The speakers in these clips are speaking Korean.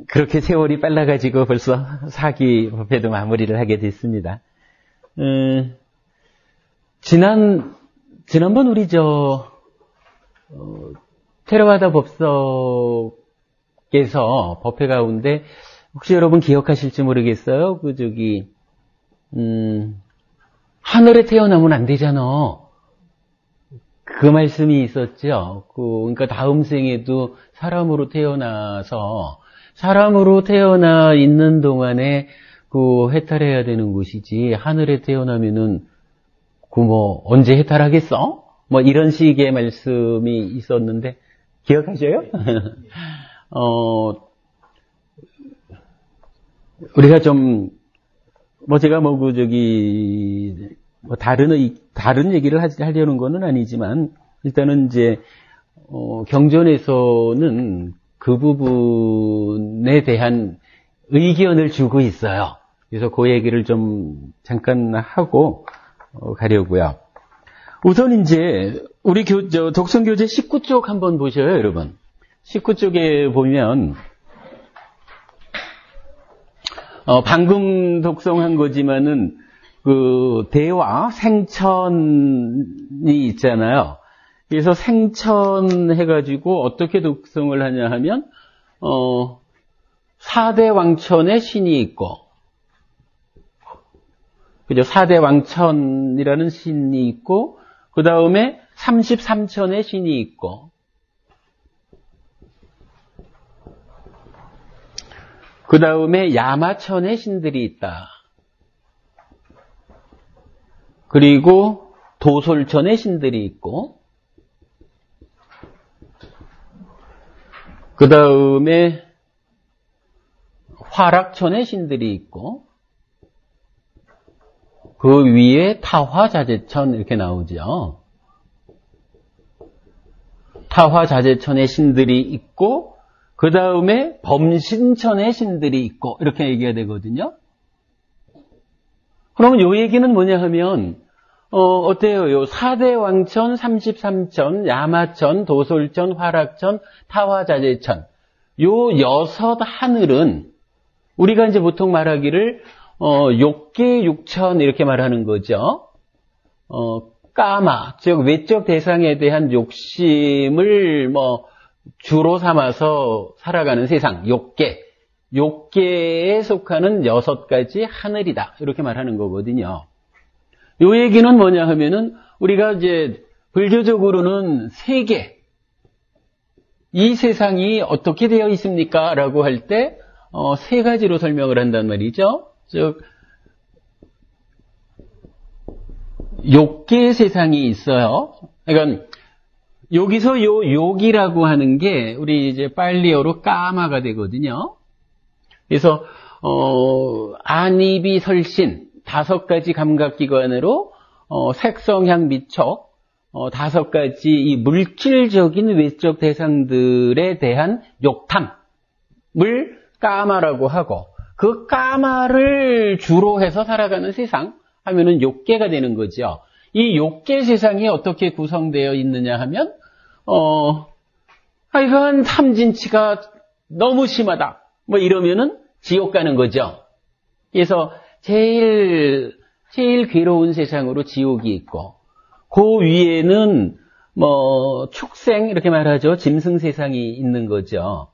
그렇게 세월이 빨라가지고 벌써 4기 법회도 마무리를 하게 됐습니다. 지난번 우리 테라와다 법석에서 법회 가운데 혹시 여러분 기억하실지 모르겠어요. 하늘에 태어나면 안 되잖아. 그 말씀이 있었죠. 그러니까 다음 생에도 사람으로 태어나서 사람으로 태어나 있는 동안에 해탈해야 되는 것이지, 하늘에 태어나면은 언제 해탈하겠어? 이런 식의 말씀이 있었는데 기억하셔요? 우리가 좀 제가 다른 얘기를 하려는 거는 아니지만, 일단은 이제 경전에서는 그 부분에 대한 의견을 주고 있어요. 그래서 그 얘기를 좀 잠깐 하고 가려고요. 우선 이제 우리 독성교재 19쪽 한번 보셔요, 여러분. 19쪽에 보면 방금 독성한 거지만은 대화 생천이 있잖아요. 그래서 생천 해가지고 어떻게 독성을 하냐 하면 4대 왕천의 신이 있고, 그죠? 4대 왕천이라는 신이 있고, 그 다음에 33천의 신이 있고, 그 다음에 야마천의 신들이 있다. 그리고 도솔천의 신들이 있고, 그 다음에 화락천의 신들이 있고, 그 위에 타화자재천 이렇게 나오죠. 타화자재천의 신들이 있고, 그 다음에 범신천의 신들이 있고, 이렇게 얘기가 되거든요. 그러면 요 얘기는 뭐냐 하면, 어때요? 요 4대 왕천, 33천, 야마천, 도솔천, 화락천, 타화자재천. 요 6 하늘은 우리가 이제 보통 말하기를 욕계 육천 이렇게 말하는 거죠. 까마, 즉 외적 대상에 대한 욕심을 주로 삼아서 살아가는 세상, 욕계에 속하는 6가지 하늘이다, 이렇게 말하는 거거든요. 요 얘기는 뭐냐 하면은, 우리가 이제 불교적으로는 세계, 이 세상이 어떻게 되어 있습니까? 라고 할 때 3가지로 설명을 한단 말이죠. 즉 욕계의 세상이 있어요. 그러니까 여기서 요 욕이라고 하는 게 우리 이제 빨리어로 까마가 되거든요. 그래서 안입이 설신 5가지 감각기관으로 색성향 미촉 5가지 이 물질적인 외적 대상들에 대한 욕탐을 까마라고 하고, 그 까마를 주로 해서 살아가는 세상 하면은 욕계가 되는 거죠. 이 욕계 세상이 어떻게 구성되어 있느냐 하면, 이건 탐진치가 너무 심하다, 이러면은 지옥 가는 거죠. 그래서 제일 괴로운 세상으로 지옥이 있고, 그 위에는 축생 이렇게 말하죠. 짐승 세상이 있는 거죠.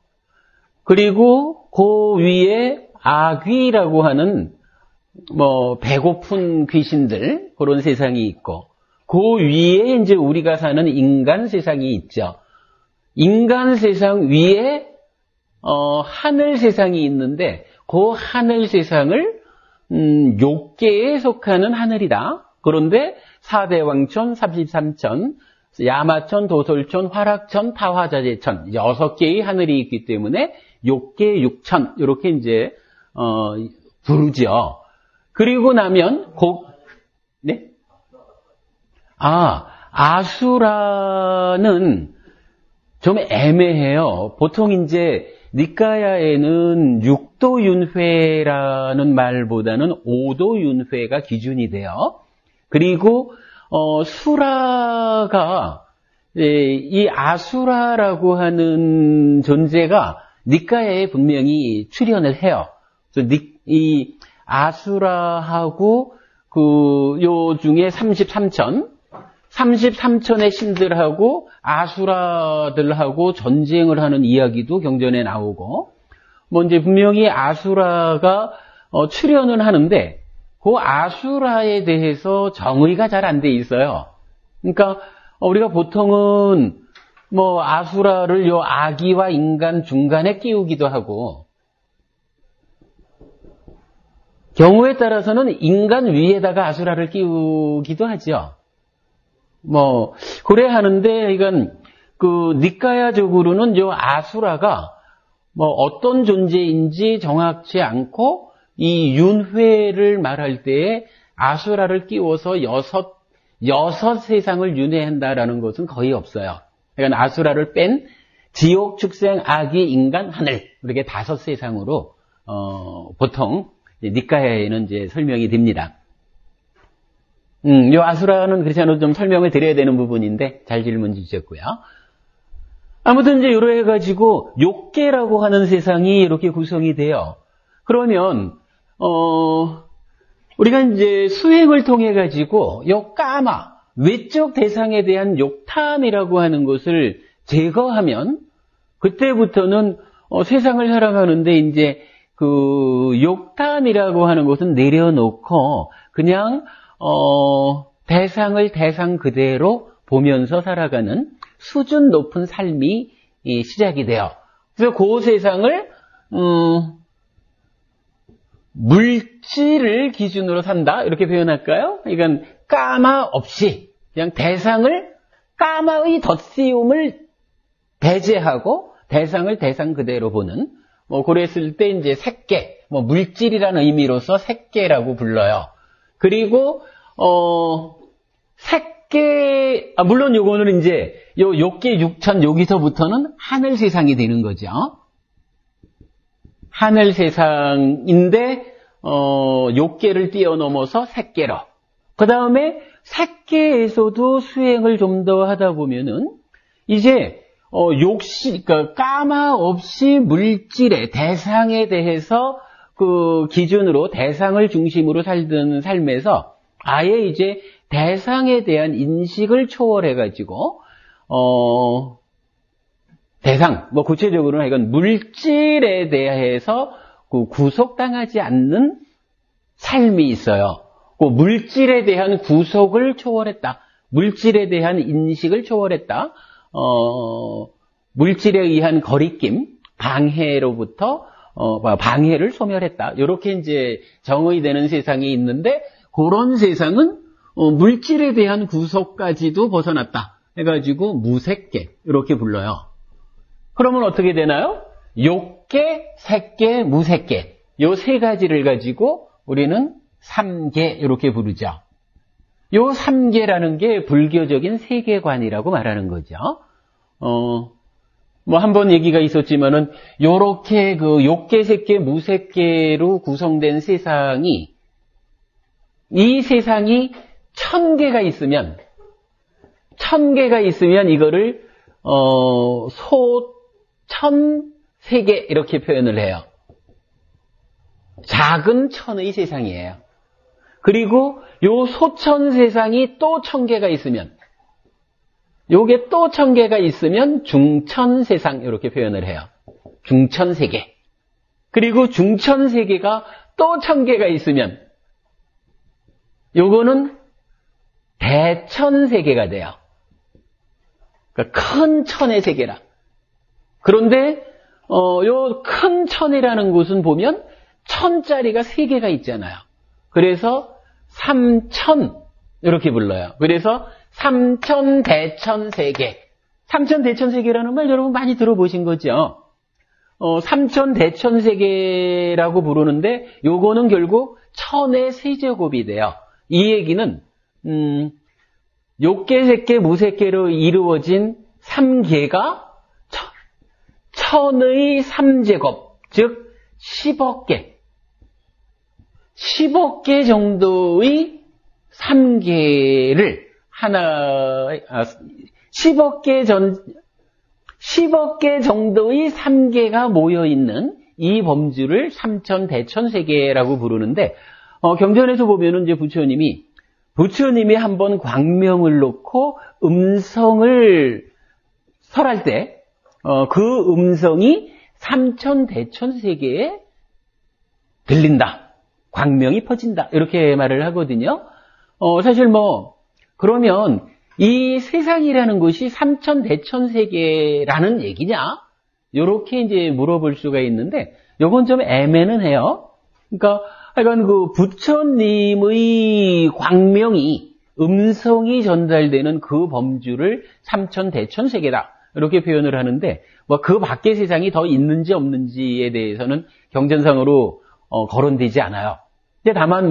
그리고 그 위에 악귀라고 하는 배고픈 귀신들, 그런 세상이 있고, 그 위에 이제 우리가 사는 인간 세상이 있죠. 인간 세상 위에 하늘 세상이 있는데, 그 하늘 세상을 욕계에 속하는 하늘이다. 그런데 4대 왕천, 33천, 야마천, 도솔천, 화락천, 타화자재천 6개의 하늘이 있기 때문에 욕계, 육천 이렇게 이제 부르죠. 그리고 나면 네? 아수라는 좀 애매해요. 보통 이제 니까야에는 6도윤회라는 말보다는 5도윤회가 기준이 돼요. 그리고 수라가 이 아수라라고 하는 존재가 니까야에 분명히 출현을 해요. 그래서 이 아수라하고 요 중에 33천의 신들하고 아수라들하고 전쟁을 하는 이야기도 경전에 나오고, 이제 분명히 아수라가 출현은 하는데, 그 아수라에 대해서 정의가 잘 안 돼 있어요. 그러니까 우리가 보통은 아수라를 요 아기와 인간 중간에 끼우기도 하고, 경우에 따라서는 인간 위에다가 아수라를 끼우기도 하죠. 그래 하는데, 이건 니까야적으로는 요 아수라가 어떤 존재인지 정확치 않고, 이 윤회를 말할 때에 아수라를 끼워서 여섯 세상을 윤회한다라는 것은 거의 없어요. 그러니까 아수라를 뺀 지옥, 축생, 아기, 인간, 하늘, 이렇게 5세상으로 보통 니까야에는 이제 설명이 됩니다. 요 아수라는 그렇지 않아도 좀 설명을 드려야 되는 부분인데 잘 질문 주셨고요. 아무튼 이제 이러 해가지고 욕계라고 하는 세상이 이렇게 구성이 돼요. 그러면 우리가 이제 수행을 통해 가지고 요 까마 외적 대상에 대한 욕탐이라고 하는 것을 제거하면 그때부터는 세상을 살아가는데 이제 욕탐이라고 하는 것은 내려놓고 그냥 대상을 대상 그대로 보면서 살아가는 수준 높은 삶이 시작이 돼요. 그래서 그 세상을 물질을 기준으로 산다 이렇게 표현할까요? 이건 까마 없이 그냥 대상을 까마의 덧씌움을 배제하고 대상을 대상 그대로 보는 그랬을 때 이제 색계 물질이라는 의미로서 색계라고 불러요. 그리고 색계 물론 요거는 이제 요 욕계 육천 여기서부터는 하늘 세상이 되는 거죠. 하늘 세상인데 욕계를 뛰어넘어서 색계로. 그 다음에 색계에서도 수행을 좀 더 하다 보면은 이제 그러니까 까마 없이 물질의 대상에 대해서 기준으로 대상을 중심으로 살던 삶에서 아예 이제 대상에 대한 인식을 초월해가지고 대상, 구체적으로는 이건 물질에 대해서 구속당하지 않는 삶이 있어요. 물질에 대한 구속을 초월했다. 물질에 대한 인식을 초월했다. 물질에 의한 거리낌, 방해로부터 방해를 소멸했다. 이렇게 이제 정의되는 세상이 있는데 그런 세상은 물질에 대한 구속까지도 벗어났다. 해가지고 무색계 이렇게 불러요. 그러면 어떻게 되나요? 욕계, 색계, 무색계 요 세 가지를 가지고 우리는 삼계 이렇게 부르죠. 요 삼계라는 게 불교적인 세계관이라고 말하는 거죠. 한번 얘기가 있었지만은 요렇게 욕계, 색계, 무색계로 구성된 세상이 이 세상이 1000개가 있으면 이거를 소천세계 이렇게 표현을 해요. 작은 천의 세상이에요. 그리고 요 소천 세상이 또 1000개가 있으면 요게 또 1000개가 있으면 중천세상 이렇게 표현을 해요. 중천세계. 그리고 중천세계가 또 1000개가 있으면 요거는 대천세계가 돼요. 그러니까 큰 천의 세계라. 그런데 요 큰 천이라는 곳은 보면 천짜리가 3개가 있잖아요. 그래서 삼천 이렇게 불러요. 그래서 삼천대천세계. 삼천대천세계라는 말 여러분 많이 들어보신 거죠? 삼천대천세계라고 부르는데 요거는 결국 천의 세제곱이 돼요. 이 얘기는 욕계, 색계, 무색계로 이루어진 3계가 천의 3제곱, 즉 10억 개. 10억 개 정도의 3계를 10억 개 10억 개 정도의 3계가 모여있는 이 범주를 삼천대천세계라고 부르는데, 경전에서 보면은 이제 부처님이 한번 광명을 놓고 음성을 설할 때, 그 음성이 삼천대천세계에 들린다. 광명이 퍼진다. 이렇게 말을 하거든요. 사실 그러면 이 세상이라는 것이 삼천대천세계라는 얘기냐? 요렇게 이제 물어볼 수가 있는데, 요건 좀 애매는 해요. 그러니까, 하여간 그 부처님의 광명이, 음성이 전달되는 그 범주를 삼천대천세계다. 이렇게 표현을 하는데, 그 밖의 세상이 더 있는지 없는지에 대해서는 경전상으로 거론되지 않아요. 근데 다만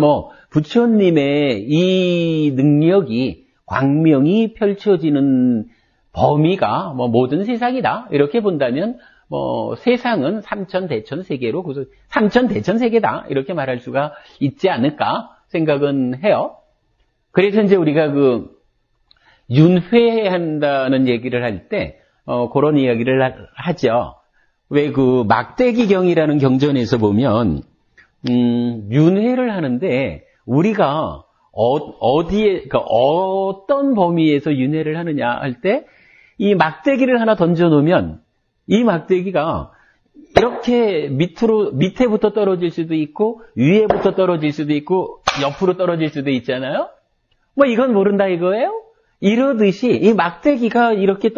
부처님의 이 능력이, 광명이 펼쳐지는 범위가 모든 세상이다. 이렇게 본다면 세상은 삼천대천세계로 삼천대천세계다. 이렇게 말할 수가 있지 않을까 생각은 해요. 그래서 이제 우리가 윤회한다는 얘기를 할 때 그런 이야기를 하죠. 왜 막대기경이라는 경전에서 보면 윤회를 하는데 우리가 어떤 범위에서 윤회를 하느냐 할 때 이 막대기를 하나 던져놓으면 이 막대기가 이렇게 밑에부터 떨어질 수도 있고 위에부터 떨어질 수도 있고 옆으로 떨어질 수도 있잖아요. 이건 모른다 이거예요? 이러듯이 이 막대기가 이렇게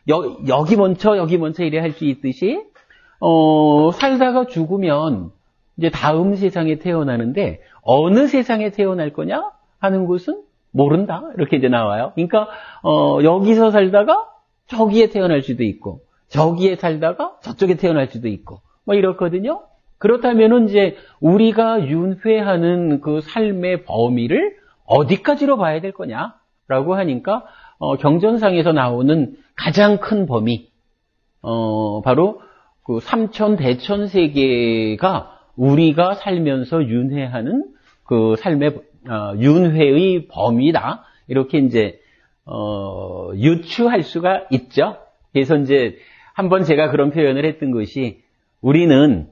여기 먼저 이래 할 수 있듯이 살다가 죽으면 이제 다음 세상에 태어나는데 어느 세상에 태어날 거냐 하는 것은 모른다. 이렇게 이제 나와요. 그러니까 여기서 살다가 저기에 태어날 수도 있고 저기에 살다가 저쪽에 태어날 수도 있고 이렇거든요. 그렇다면은 이제 우리가 윤회하는 그 삶의 범위를 어디까지로 봐야 될 거냐라고 하니까 경전상에서 나오는 가장 큰 범위 바로 그 삼천대천세계가 우리가 살면서 윤회하는 그 삶의 윤회의 범위다. 이렇게 이제 유추할 수가 있죠. 그래서 이제 한번 제가 그런 표현을 했던 것이 우리는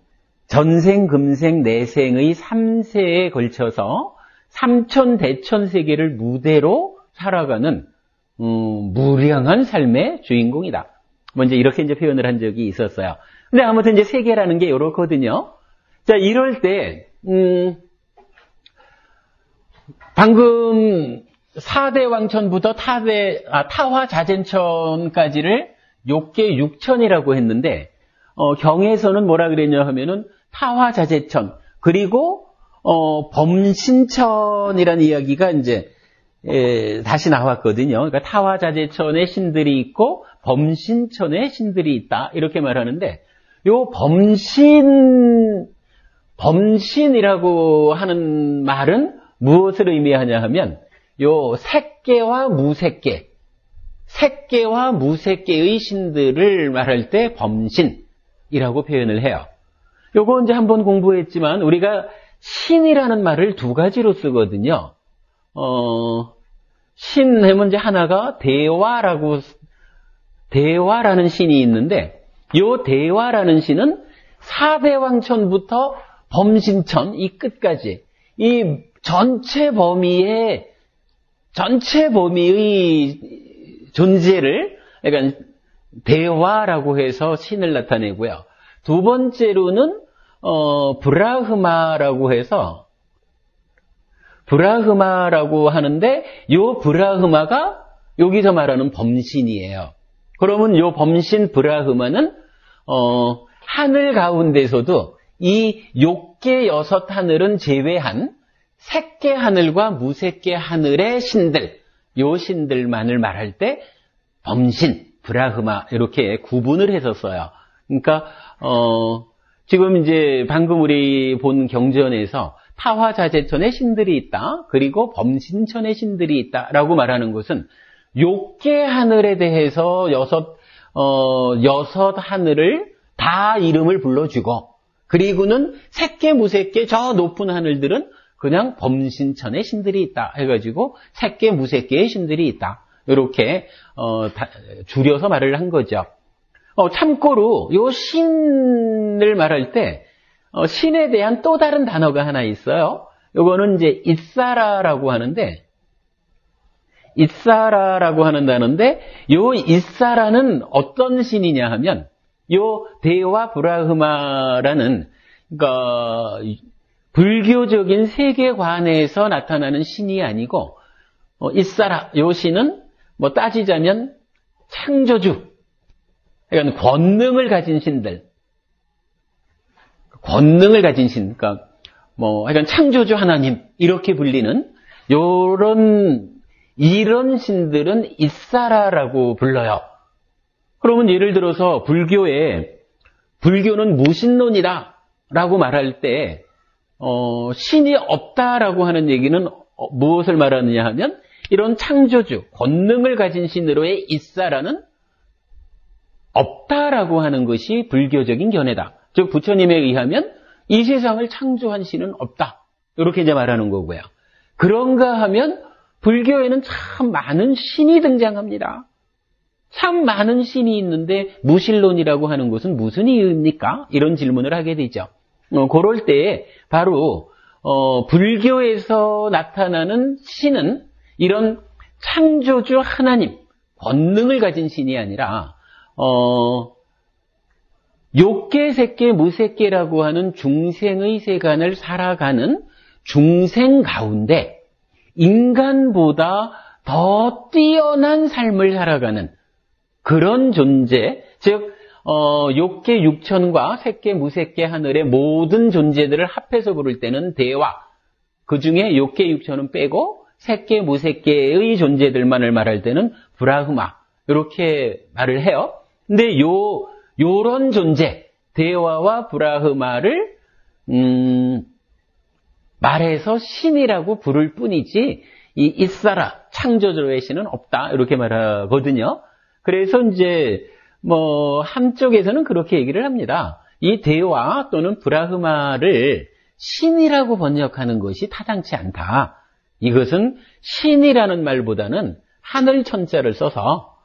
전생, 금생, 내생의 3세에 걸쳐서 삼천대천세계를 무대로 살아가는 무량한 삶의 주인공이다. 먼저 이렇게 이제 표현을 한 적이 있었어요. 근데 아무튼 이제 세계라는 게 이렇거든요. 자, 이럴 때 방금 4대 왕천부터 타화자젠천까지를 욕계 6천이라고 했는데 경에서는 뭐라 그랬냐 하면은 타화자제천 그리고 범신천이라는 이야기가 이제 다시 나왔거든요. 그러니까 타화자제천에 신들이 있고 범신천에 신들이 있다 이렇게 말하는데 요 범신이라고 하는 말은 무엇을 의미하냐 하면 요 색계와 무색계, 색계와 무색계의 신들을 말할 때 범신이라고 표현을 해요. 요거 이제 한번 공부했지만 우리가 신이라는 말을 두 가지로 쓰거든요. 신 하면 이제 하나가 대화라는 신이 있는데 요 대화라는 신은 4대 왕천부터 범신천 이 끝까지 이 전체 범위의 존재를 그러니까 대화라고 해서 신을 나타내고요. 두 번째로는 브라흐마라고 해서 브라흐마라고 하는데 요 브라흐마가 여기서 말하는 범신이에요. 그러면 요 범신 브라흐마는 하늘 가운데서도 이 욕계 6하늘은 제외한 색계 하늘과 무색계 하늘의 신들, 요 신들만을 말할 때 범신, 브라흐마 이렇게 구분을 했었어요. 그러니까 지금 이제 방금 우리 본 경전에서 타화자제천에 신들이 있다. 그리고 범신천에 신들이 있다라고 말하는 것은 욕계 하늘에 대해서 여섯 하늘을 다 이름을 불러주고 그리고는 색계 무색계 저 높은 하늘들은 그냥 범신천에 신들이 있다 해가지고 색계 무색계의 신들이 있다. 이렇게 줄여서 말을 한 거죠. 참고로 요 신을 말할 때 신에 대한 또 다른 단어가 하나 있어요. 요거는 이제 이사라라고 하는데, 이사라라고 하는 단어인데, 요 이사라는 어떤 신이냐 하면, 요 대와 브라흐마라는, 그러니까 불교적인 세계관에서 나타나는 신이 아니고, 이사라, 요 신은 뭐 따지자면 창조주, 그러니까 권능을 가진 신들, 권능을 가진 신, 그러니까 뭐 하여간 창조주 하나님 이렇게 불리는 이런 신들은 이사라라고 불러요. 그러면 예를 들어서 불교는 무신론이다라고 말할 때 신이 없다라고 하는 얘기는 무엇을 말하느냐 하면 이런 창조주, 권능을 가진 신으로의 이사라는 없다라고 하는 것이 불교적인 견해다. 즉 부처님에 의하면 이 세상을 창조한 신은 없다. 이렇게 이제 말하는 거고요. 그런가 하면 불교에는 참 많은 신이 등장합니다. 참 많은 신이 있는데 무신론이라고 하는 것은 무슨 이유입니까? 이런 질문을 하게 되죠. 그럴 때 바로 불교에서 나타나는 신은 이런 창조주 하나님, 권능을 가진 신이 아니라 욕계, 색계, 무색계라고 하는 중생의 세간을 살아가는 중생 가운데 인간보다 더 뛰어난 삶을 살아가는 그런 존재, 즉 욕계, 육천과 색계, 무색계 하늘의 모든 존재들을 합해서 부를 때는 대화, 그 중에 욕계, 육천은 빼고 색계, 무색계의 존재들만을 말할 때는 브라흐마 이렇게 말을 해요. 근데 요런 존재, 대화와 브라흐마를 말해서 신이라고 부를 뿐이지 이 이사라, 창조주의 신은 없다 이렇게 말하거든요. 그래서 이제 뭐 한쪽에서는 그렇게 얘기를 합니다. 이 대화 또는 브라흐마를 신이라고 번역하는 것이 타당치 않다. 이것은 신이라는 말보다는 하늘 천자를 써서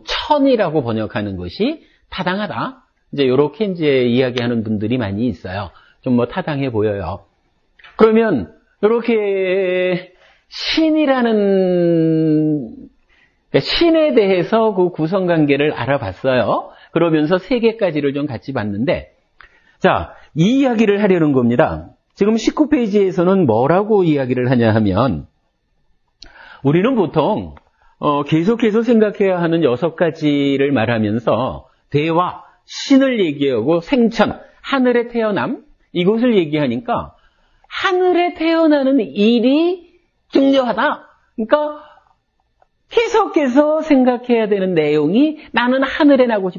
천이라고 번역하는 것이 타당하다. 이제 이렇게 이제 이야기하는 분들이 많이 있어요. 좀 뭐 타당해 보여요. 그러면 이렇게 신에 대해서 그 구성관계를 알아봤어요. 그러면서 세 개까지를 좀 같이 봤는데, 자, 이 이야기를 하려는 겁니다. 지금 19페이지에서는 뭐라고 이야기를 하냐 하면, 우리는 보통 계속해서 생각해야 하는 6가지를 말하면서 대화, 신을 얘기하고 생천, 하늘에 태어남, 이것을 얘기하니까 하늘에 태어나는 일이 중요하다. 그러니까 계속해서 생각해야 되는 내용이 나는 하늘에 나고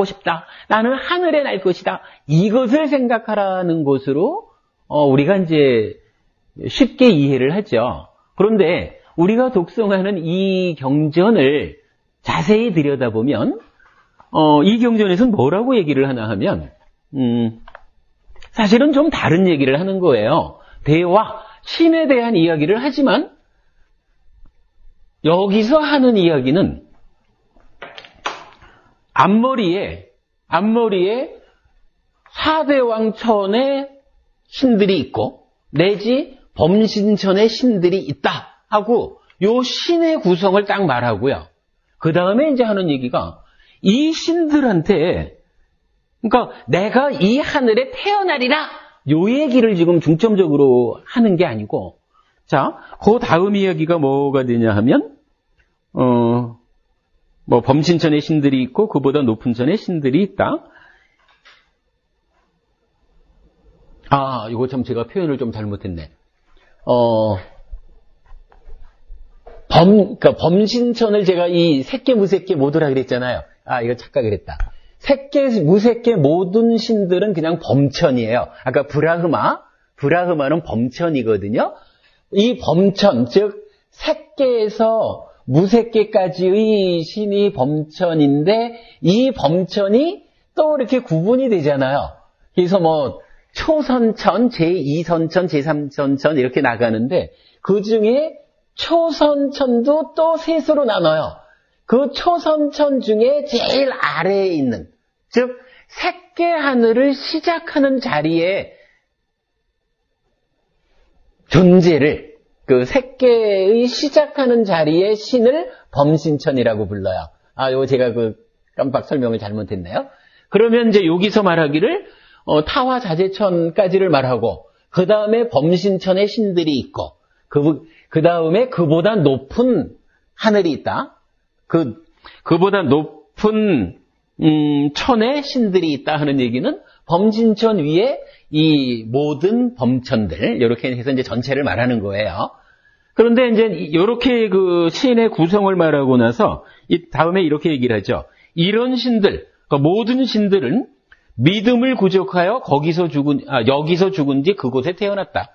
싶다. 나는 하늘에 날 것이다. 이것을 생각하라는 것으로 우리가 이제 쉽게 이해를 하죠. 그런데 우리가 독송하는 이 경전을 자세히 들여다보면 이 경전에서는 뭐라고 얘기를 하나 하면 사실은 좀 다른 얘기를 하는 거예요. 대화, 신에 대한 이야기를 하지만 여기서 하는 이야기는 앞머리에 사대왕천의 신들이 있고 내지 범신천의 신들이 있다 하고 요 신의 구성을 딱 말하고요. 그 다음에 이제 하는 얘기가 이 신들한테 그러니까 내가 이 하늘에 태어나리라 요 얘기를 지금 중점적으로 하는 게 아니고 자, 그 다음 이야기가 뭐가 되냐 하면 뭐 범신천의 신들이 있고 그보다 높은 천의 신들이 있다. 아, 이거 참 제가 표현을 좀 잘못했네. 그러니까 범신천을 제가 이 색계 무색계 모두라 그랬잖아요. 아, 이거 착각을 했다. 색계 무색계 모든 신들은 그냥 범천이에요. 아까 브라흐마는 범천이거든요. 이 범천, 즉 색계에서 무색계까지의 신이 범천인데 이 범천이 또 이렇게 구분이 되잖아요. 그래서 뭐 초선천, 제2선천, 제3선천 이렇게 나가는데 그 중에 초선천도 또 셋으로 나눠요. 그 초선천 중에 제일 아래에 있는, 즉 색계 하늘을 시작하는 자리에 존재를, 그 색계의 시작하는 자리에 신을 범신천이라고 불러요. 요 제가 깜빡 설명을 잘못했네요. 그러면 이제 여기서 말하기를 타화 자재천까지를 말하고 그 다음에 범신천의 신들이 있고 그 다음에 그보다 높은 하늘이 있다. 그보다 높은 천의 신들이 있다 하는 얘기는 범신천 위에 이 모든 범천들 이렇게 해서 이제 전체를 말하는 거예요. 그런데 이제 이렇게 그 신의 구성을 말하고 나서 이 다음에 이렇게 얘기를 하죠. 이런 신들, 그러니까 모든 신들은 믿음을 구족하여 여기서 죽은 뒤 그곳에 태어났다.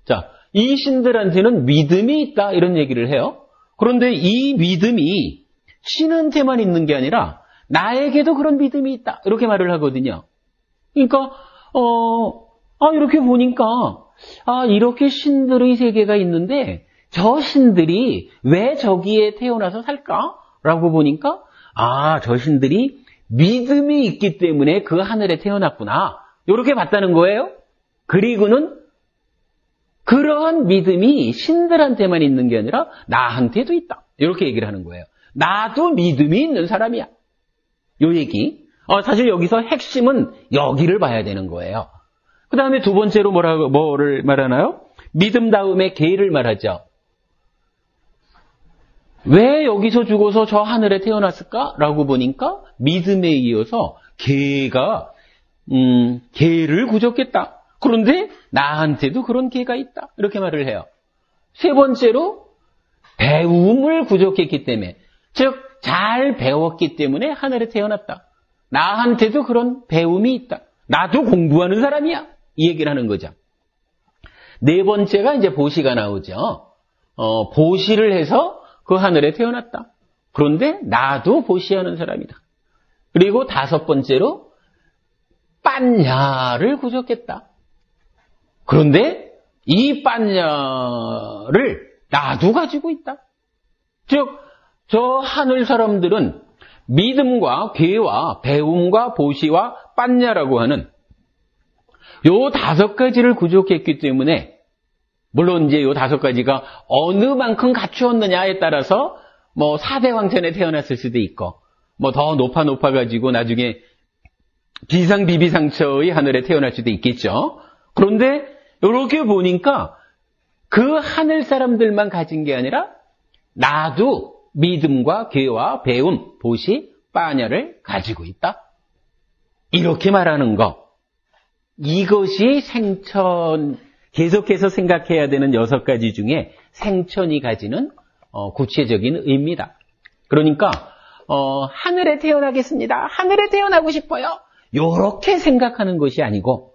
자, 이 신들한테는 믿음이 있다 이런 얘기를 해요. 그런데 이 믿음이 신한테만 있는 게 아니라 나에게도 그런 믿음이 있다 이렇게 말을 하거든요. 그러니까 이렇게 보니까 이렇게 신들의 세계가 있는데 저 신들이 왜 저기에 태어나서 살까라고 보니까 저 신들이 믿음이 있기 때문에 그 하늘에 태어났구나 이렇게 봤다는 거예요. 그리고는 그러한 믿음이 신들한테만 있는 게 아니라 나한테도 있다 이렇게 얘기를 하는 거예요. 나도 믿음이 있는 사람이야. 요 얘기. 사실 여기서 핵심은 여기를 봐야 되는 거예요. 그 다음에 두 번째로 뭐를 말하나요? 믿음 다음에 계를 말하죠. 왜 여기서 죽어서 저 하늘에 태어났을까라고 보니까 믿음에 이어서 계를 구족했다. 그런데 나한테도 그런 계가 있다. 이렇게 말을 해요. 세 번째로 배움을 구족했기 때문에, 즉 잘 배웠기 때문에 하늘에 태어났다. 나한테도 그런 배움이 있다. 나도 공부하는 사람이야. 이 얘기를 하는 거죠. 네 번째가 이제 보시가 나오죠. 보시를 해서 그 하늘에 태어났다. 그런데 나도 보시하는 사람이다. 그리고 다섯 번째로 빤야를 구족했다. 그런데 이 빤야를 나도 가지고 있다. 즉 저 하늘 사람들은 믿음과 계와 배움과 보시와 빤야라고 하는 요 다섯 가지를 구족했기 때문에, 물론 이제 요 다섯 가지가 어느 만큼 갖추었느냐에 따라서 뭐 4대 황천에 태어났을 수도 있고 뭐 더 높아가지고 나중에 비상비비상처의 하늘에 태어날 수도 있겠죠. 그런데 이렇게 보니까 그 하늘 사람들만 가진 게 아니라 나도 믿음과 계와 배움, 보시, 빠냐를 가지고 있다. 이렇게 말하는 거. 이것이 생천, 계속해서 생각해야 되는 6가지 중에 생천이 가지는 구체적인 의미다. 그러니까 하늘에 태어나겠습니다. 하늘에 태어나고 싶어요. 이렇게 생각하는 것이 아니고,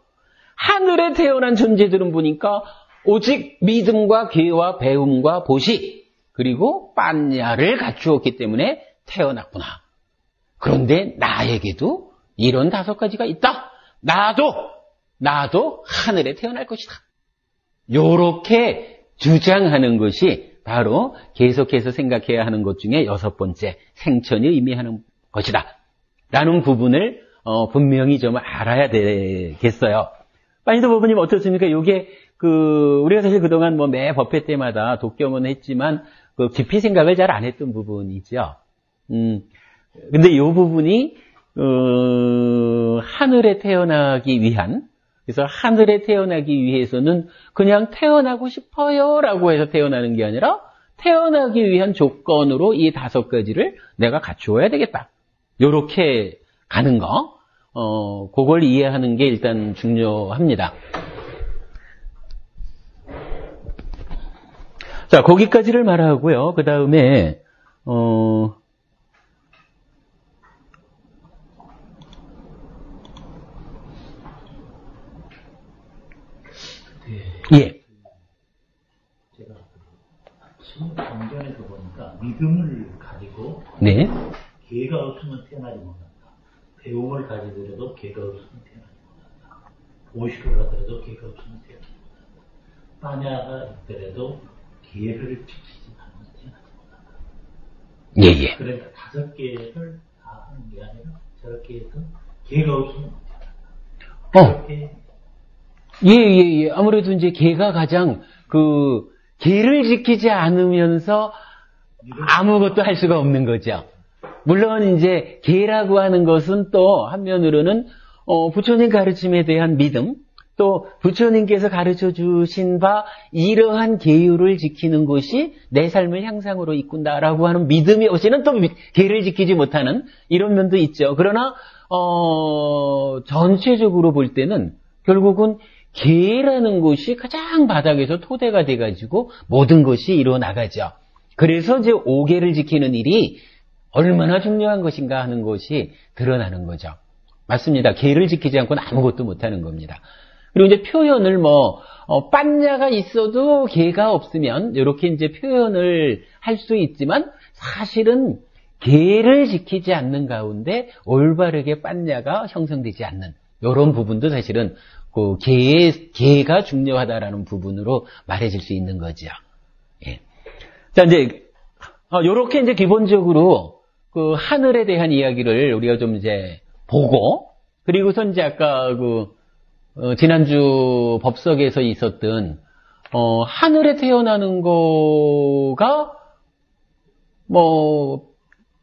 하늘에 태어난 존재들은 보니까 오직 믿음과 계와 배움과 보시, 그리고 빤야를 갖추었기 때문에 태어났구나. 그런데 나에게도 이런 5가지가 있다. 나도 하늘에 태어날 것이다. 요렇게 주장하는 것이 바로 계속해서 생각해야 하는 것 중에 6번째, 생천이 의미하는 것이다. 라는 부분을 분명히 좀 알아야 되겠어요. 빠니도 부부님 어떻습니까? 요게 우리가 사실 그동안 매 법회 때마다 독경은 했지만 깊이 생각을 잘 안 했던 부분이죠. 근데 요 부분이 하늘에 태어나기 위한, 그래서 하늘에 태어나기 위해서는 그냥 태어나고 싶어요라고 해서 태어나는 게 아니라 태어나기 위한 조건으로 이 5가지를 내가 갖추어야 되겠다. 요렇게 가는 거, 그걸 이해하는 게 일단 중요합니다. 자, 거기까지를 말하고요. 그 다음에 예. 제가 신경전에서 보니까 믿음을 가지고 네. 계가 없으면 태어나지 못한다. 배움을 가지더라도 계가 없으면 태어나지 못한다. 보시를 하더라도 계가 없으면 태어나지 못한다. 빠냐가 있더라도 계를 지키지 않으면 태어나지 못한다. 예, 예. 그러니까 5개를 다 하는 게 아니라 저렇게 해서 개가 없으면 예. 아무래도 이제 개가 가장 개를 지키지 않으면서 아무것도 할 수가 없는 거죠. 물론 이제 개라고 하는 것은 또 한면으로는 부처님 가르침에 대한 믿음, 또 부처님께서 가르쳐 주신 바 이러한 계율을 지키는 것이 내 삶을 향상으로 이끈다라고 하는 믿음이 없이는 또 계를 지키지 못하는 이런 면도 있죠. 그러나 전체적으로 볼 때는 결국은 계라는 것이 가장 바닥에서 토대가 돼가지고 모든 것이 이루어나가죠. 그래서 이제 5계를 지키는 일이 얼마나 중요한 것인가 하는 것이 드러나는 거죠. 맞습니다. 계를 지키지 않고는 아무것도 못하는 겁니다. 그리고 이제 표현을 빤냐가 있어도 계가 없으면 이렇게 이제 표현을 할 수 있지만 사실은 계를 지키지 않는 가운데 올바르게 빤냐가 형성되지 않는 이런 부분도 사실은 계가 중요하다라는 부분으로 말해질 수 있는 거죠. 예. 자, 이제 요렇게 이제 기본적으로 하늘에 대한 이야기를 우리가 좀 이제 보고, 그리고서 이제 아까 지난주 법석에서 있었던 하늘에 태어나는 거가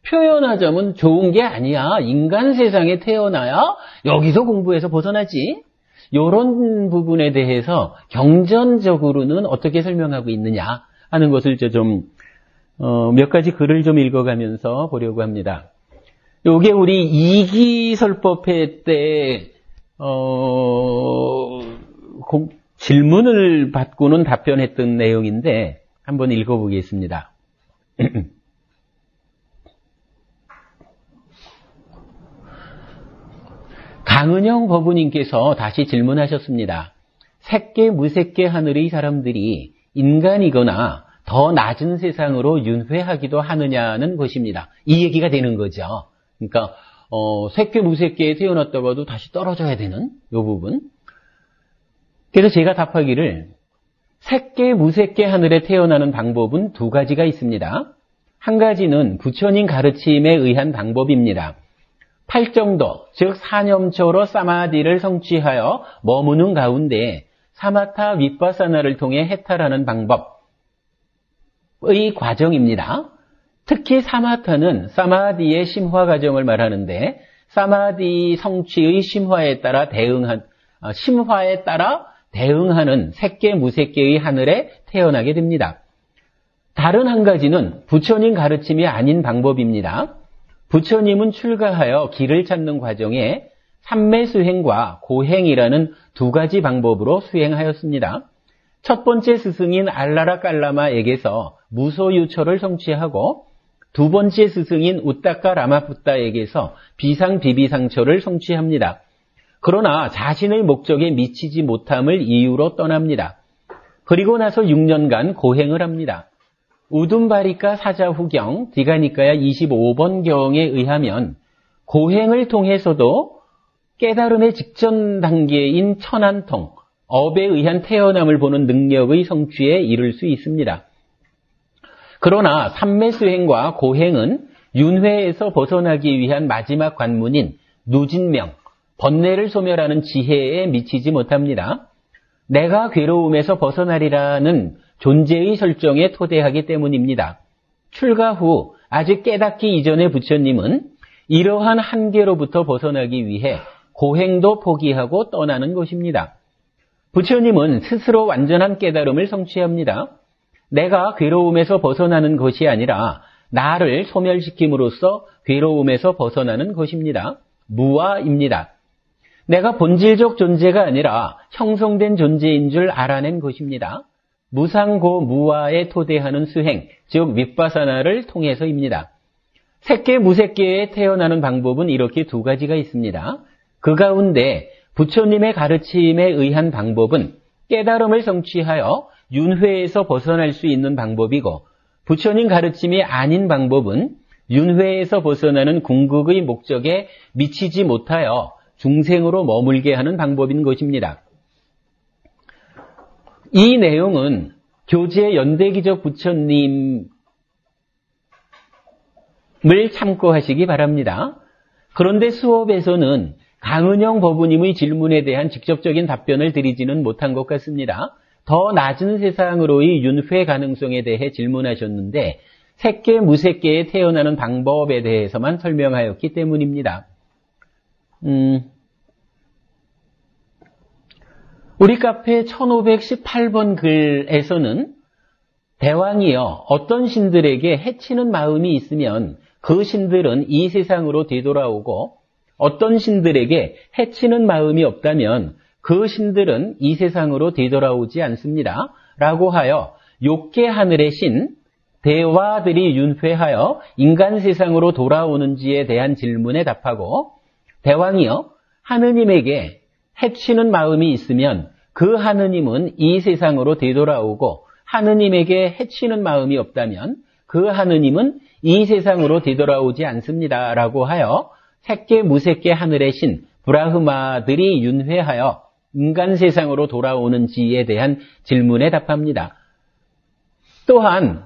표현하자면 좋은 게 아니야. 인간 세상에 태어나야 여기서 공부해서 벗어나지. 이런 부분에 대해서 경전적으로는 어떻게 설명하고 있느냐 하는 것을 좀 몇 가지 글을 좀 읽어가면서 보려고 합니다. 요게 우리 이기설법회 때 질문을 받고는 답변했던 내용인데 한번 읽어보겠습니다. 강은영 법우님께서 다시 질문하셨습니다. 색계 무색계 하늘의 사람들이 인간이거나 더 낮은 세상으로 윤회하기도 하느냐는 것입니다. 이 얘기가 되는 거죠. 그러니까 색계 무색계에 태어났다가도 다시 떨어져야 되는 이 부분. 그래서 제가 답하기를 색계 무색계 하늘에 태어나는 방법은 2가지가 있습니다. 한 가지는 부처님 가르침에 의한 방법입니다. 8정도, 즉 사념초로 사마디를 성취하여 머무는 가운데 사마타 윗바사나를 통해 해탈하는 방법의 과정입니다. 특히 사마타는 사마디의 심화 과정을 말하는데 사마디 성취의 심화에 따라 대응하는 색계 무색계의 하늘에 태어나게 됩니다. 다른 한 가지는 부처님 가르침이 아닌 방법입니다. 부처님은 출가하여 길을 찾는 과정에 삼매수행과 고행이라는 2가지 방법으로 수행하였습니다. 첫 번째 스승인 알라라 깔라마에게서 무소유초를 성취하고 2번째 스승인 우따까 라마푸따에게서 비상비비상초를 성취합니다. 그러나 자신의 목적에 미치지 못함을 이유로 떠납니다. 그리고 나서 6년간 고행을 합니다. 우둠바리카 사자후경 디가니카야 25번경에 의하면 고행을 통해서도 깨달음의 직전 단계인 천안통, 업에 의한 태어남을 보는 능력의 성취에 이를 수 있습니다. 그러나 삼매수행과 고행은 윤회에서 벗어나기 위한 마지막 관문인 누진명, 번뇌를 소멸하는 지혜에 미치지 못합니다. 내가 괴로움에서 벗어나리라는 존재의 설정에 토대하기 때문입니다. 출가 후 아직 깨닫기 이전의 부처님은 이러한 한계로부터 벗어나기 위해 고행도 포기하고 떠나는 것입니다. 부처님은 스스로 완전한 깨달음을 성취합니다. 내가 괴로움에서 벗어나는 것이 아니라 나를 소멸시킴으로써 괴로움에서 벗어나는 것입니다. 무아입니다. 내가 본질적 존재가 아니라 형성된 존재인 줄 알아낸 것입니다. 무상고 무아에 토대하는 수행, 즉 윗바사나를 통해서입니다. 색계 무색계에 태어나는 방법은 이렇게 2가지가 있습니다. 그 가운데 부처님의 가르침에 의한 방법은 깨달음을 성취하여 윤회에서 벗어날 수 있는 방법이고, 부처님 가르침이 아닌 방법은 윤회에서 벗어나는 궁극의 목적에 미치지 못하여 중생으로 머물게 하는 방법인 것입니다. 이 내용은 교재 연대기적 부처님 참고하시기 바랍니다. 그런데 수업에서는 강은영 법우님의 질문에 대한 직접적인 답변을 드리지는 못한 것 같습니다. 더 낮은 세상으로의 윤회 가능성에 대해 질문하셨는데 새끼, 무새끼에 태어나는 방법에 대해서만 설명하였기 때문입니다. 우리 카페 1518번 글에서는 대왕이여 어떤 신들에게 해치는 마음이 있으면 그 신들은 이 세상으로 되돌아오고 어떤 신들에게 해치는 마음이 없다면 그 신들은 이 세상으로 되돌아오지 않습니다. 라고 하여 욕계 하늘의 신, 대화들이 윤회하여 인간 세상으로 돌아오는지에 대한 질문에 답하고 대왕이여 하느님에게 해치는 마음이 있으면 그 하느님은 이 세상으로 되돌아오고 하느님에게 해치는 마음이 없다면 그 하느님은 이 세상으로 되돌아오지 않습니다. 라고 하여 새끼 무새끼 하늘의 신 브라흐마들이 윤회하여 인간 세상으로 돌아오는지에 대한 질문에 답합니다. 또한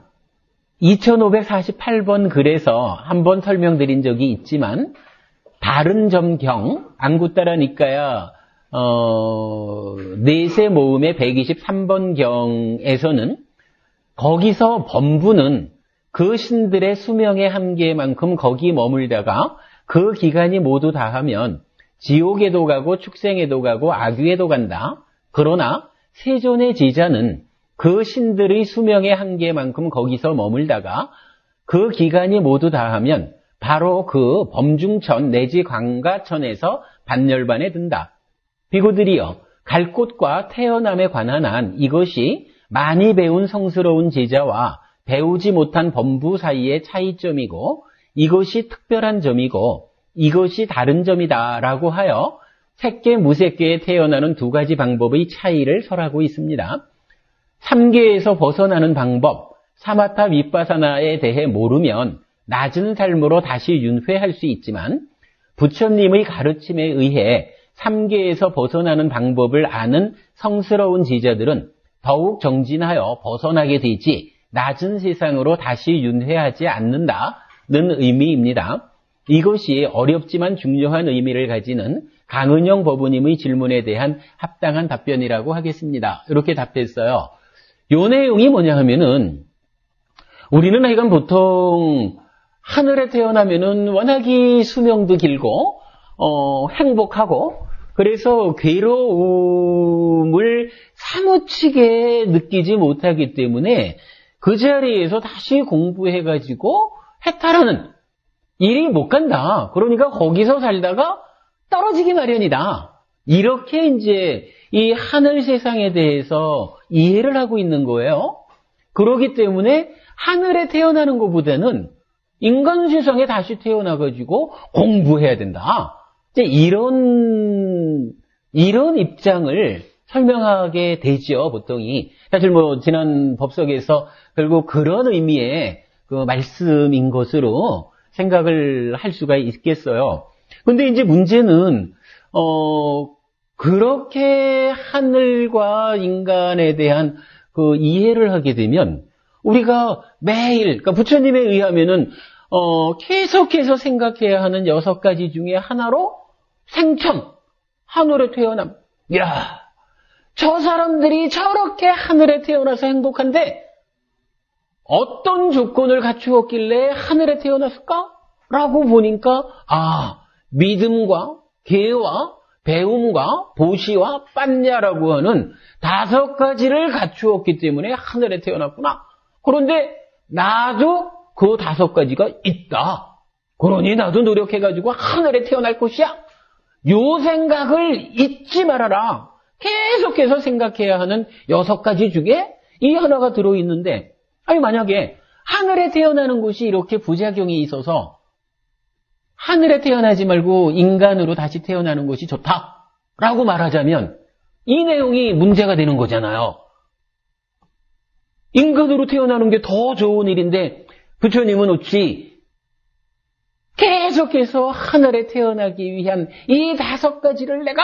2548번 글에서 한번 설명드린 적이 있지만 다른 점경 안구따라 니까야 내세 모음의 123번 경에서는 거기서 범부는 그 신들의 수명의 한계만큼 거기 머물다가 그 기간이 모두 다하면 지옥에도 가고 축생에도 가고 악귀에도 간다. 그러나 세존의 제자는 그 신들의 수명의 한계만큼 거기서 머물다가 그 기간이 모두 다하면 바로 그 범중천 내지 광가천에서 반열반에 든다. 비구들이여 갈 곳과 태어남에 관한 한 이것이 많이 배운 성스러운 제자와 배우지 못한 범부 사이의 차이점이고 이것이 특별한 점이고 이것이 다른 점이다 라고 하여 새끼 무새끼에 태어나는 두 가지 방법의 차이를 설하고 있습니다. 삼계에서 벗어나는 방법, 사마타 윗바사나에 대해 모르면 낮은 삶으로 다시 윤회할 수 있지만 부처님의 가르침에 의해 삼계에서 벗어나는 방법을 아는 성스러운 제자들은 더욱 정진하여 벗어나게 되지 낮은 세상으로 다시 윤회하지 않는다는 의미입니다. 이것이 어렵지만 중요한 의미를 가지는 강은영 법우님의 질문에 대한 합당한 답변이라고 하겠습니다. 이렇게 답했어요. 요 내용이 뭐냐 하면은 우리는 하여간 보통 하늘에 태어나면은 워낙이 수명도 길고 행복하고 그래서 괴로움을 사무치게 느끼지 못하기 때문에 그 자리에서 다시 공부해가지고 해탈하는 일이 못 간다. 그러니까 거기서 살다가 떨어지기 마련이다. 이렇게 이제 이 하늘 세상에 대해서 이해를 하고 있는 거예요. 그렇기 때문에 하늘에 태어나는 것보다는 인간 세상에 다시 태어나가지고 공부해야 된다. 이제 이런 입장을 설명하게 되죠, 보통이. 사실 지난 법석에서 결국 그런 의미의 그 말씀인 것으로 생각을 할 수가 있겠어요. 근데 이제 문제는, 그렇게 하늘과 인간에 대한 그 이해를 하게 되면 우리가 매일, 그러니까 부처님에 의하면은, 계속해서 생각해야 하는 6가지 중에 하나로 생천, 하늘에 태어남. 야, 저 사람들이 저렇게 하늘에 태어나서 행복한데 어떤 조건을 갖추었길래 하늘에 태어났을까? 라고 보니까 믿음과 계와 배움과 보시와 빤냐라고 하는 5가지를 갖추었기 때문에 하늘에 태어났구나. 그런데 나도 그 5가지가 있다. 그러니 나도 노력해가지고 하늘에 태어날 것이야. 요 생각을 잊지 말아라. 계속해서 생각해야 하는 6가지 중에 이 하나가 들어있는데, 만약에 하늘에 태어나는 것이 이렇게 부작용이 있어서 하늘에 태어나지 말고 인간으로 다시 태어나는 것이 좋다라고 말하자면 이 내용이 문제가 되는 거잖아요. 인간으로 태어나는 게 더 좋은 일인데 부처님은 어찌 계속해서 하늘에 태어나기 위한 이 5가지를 내가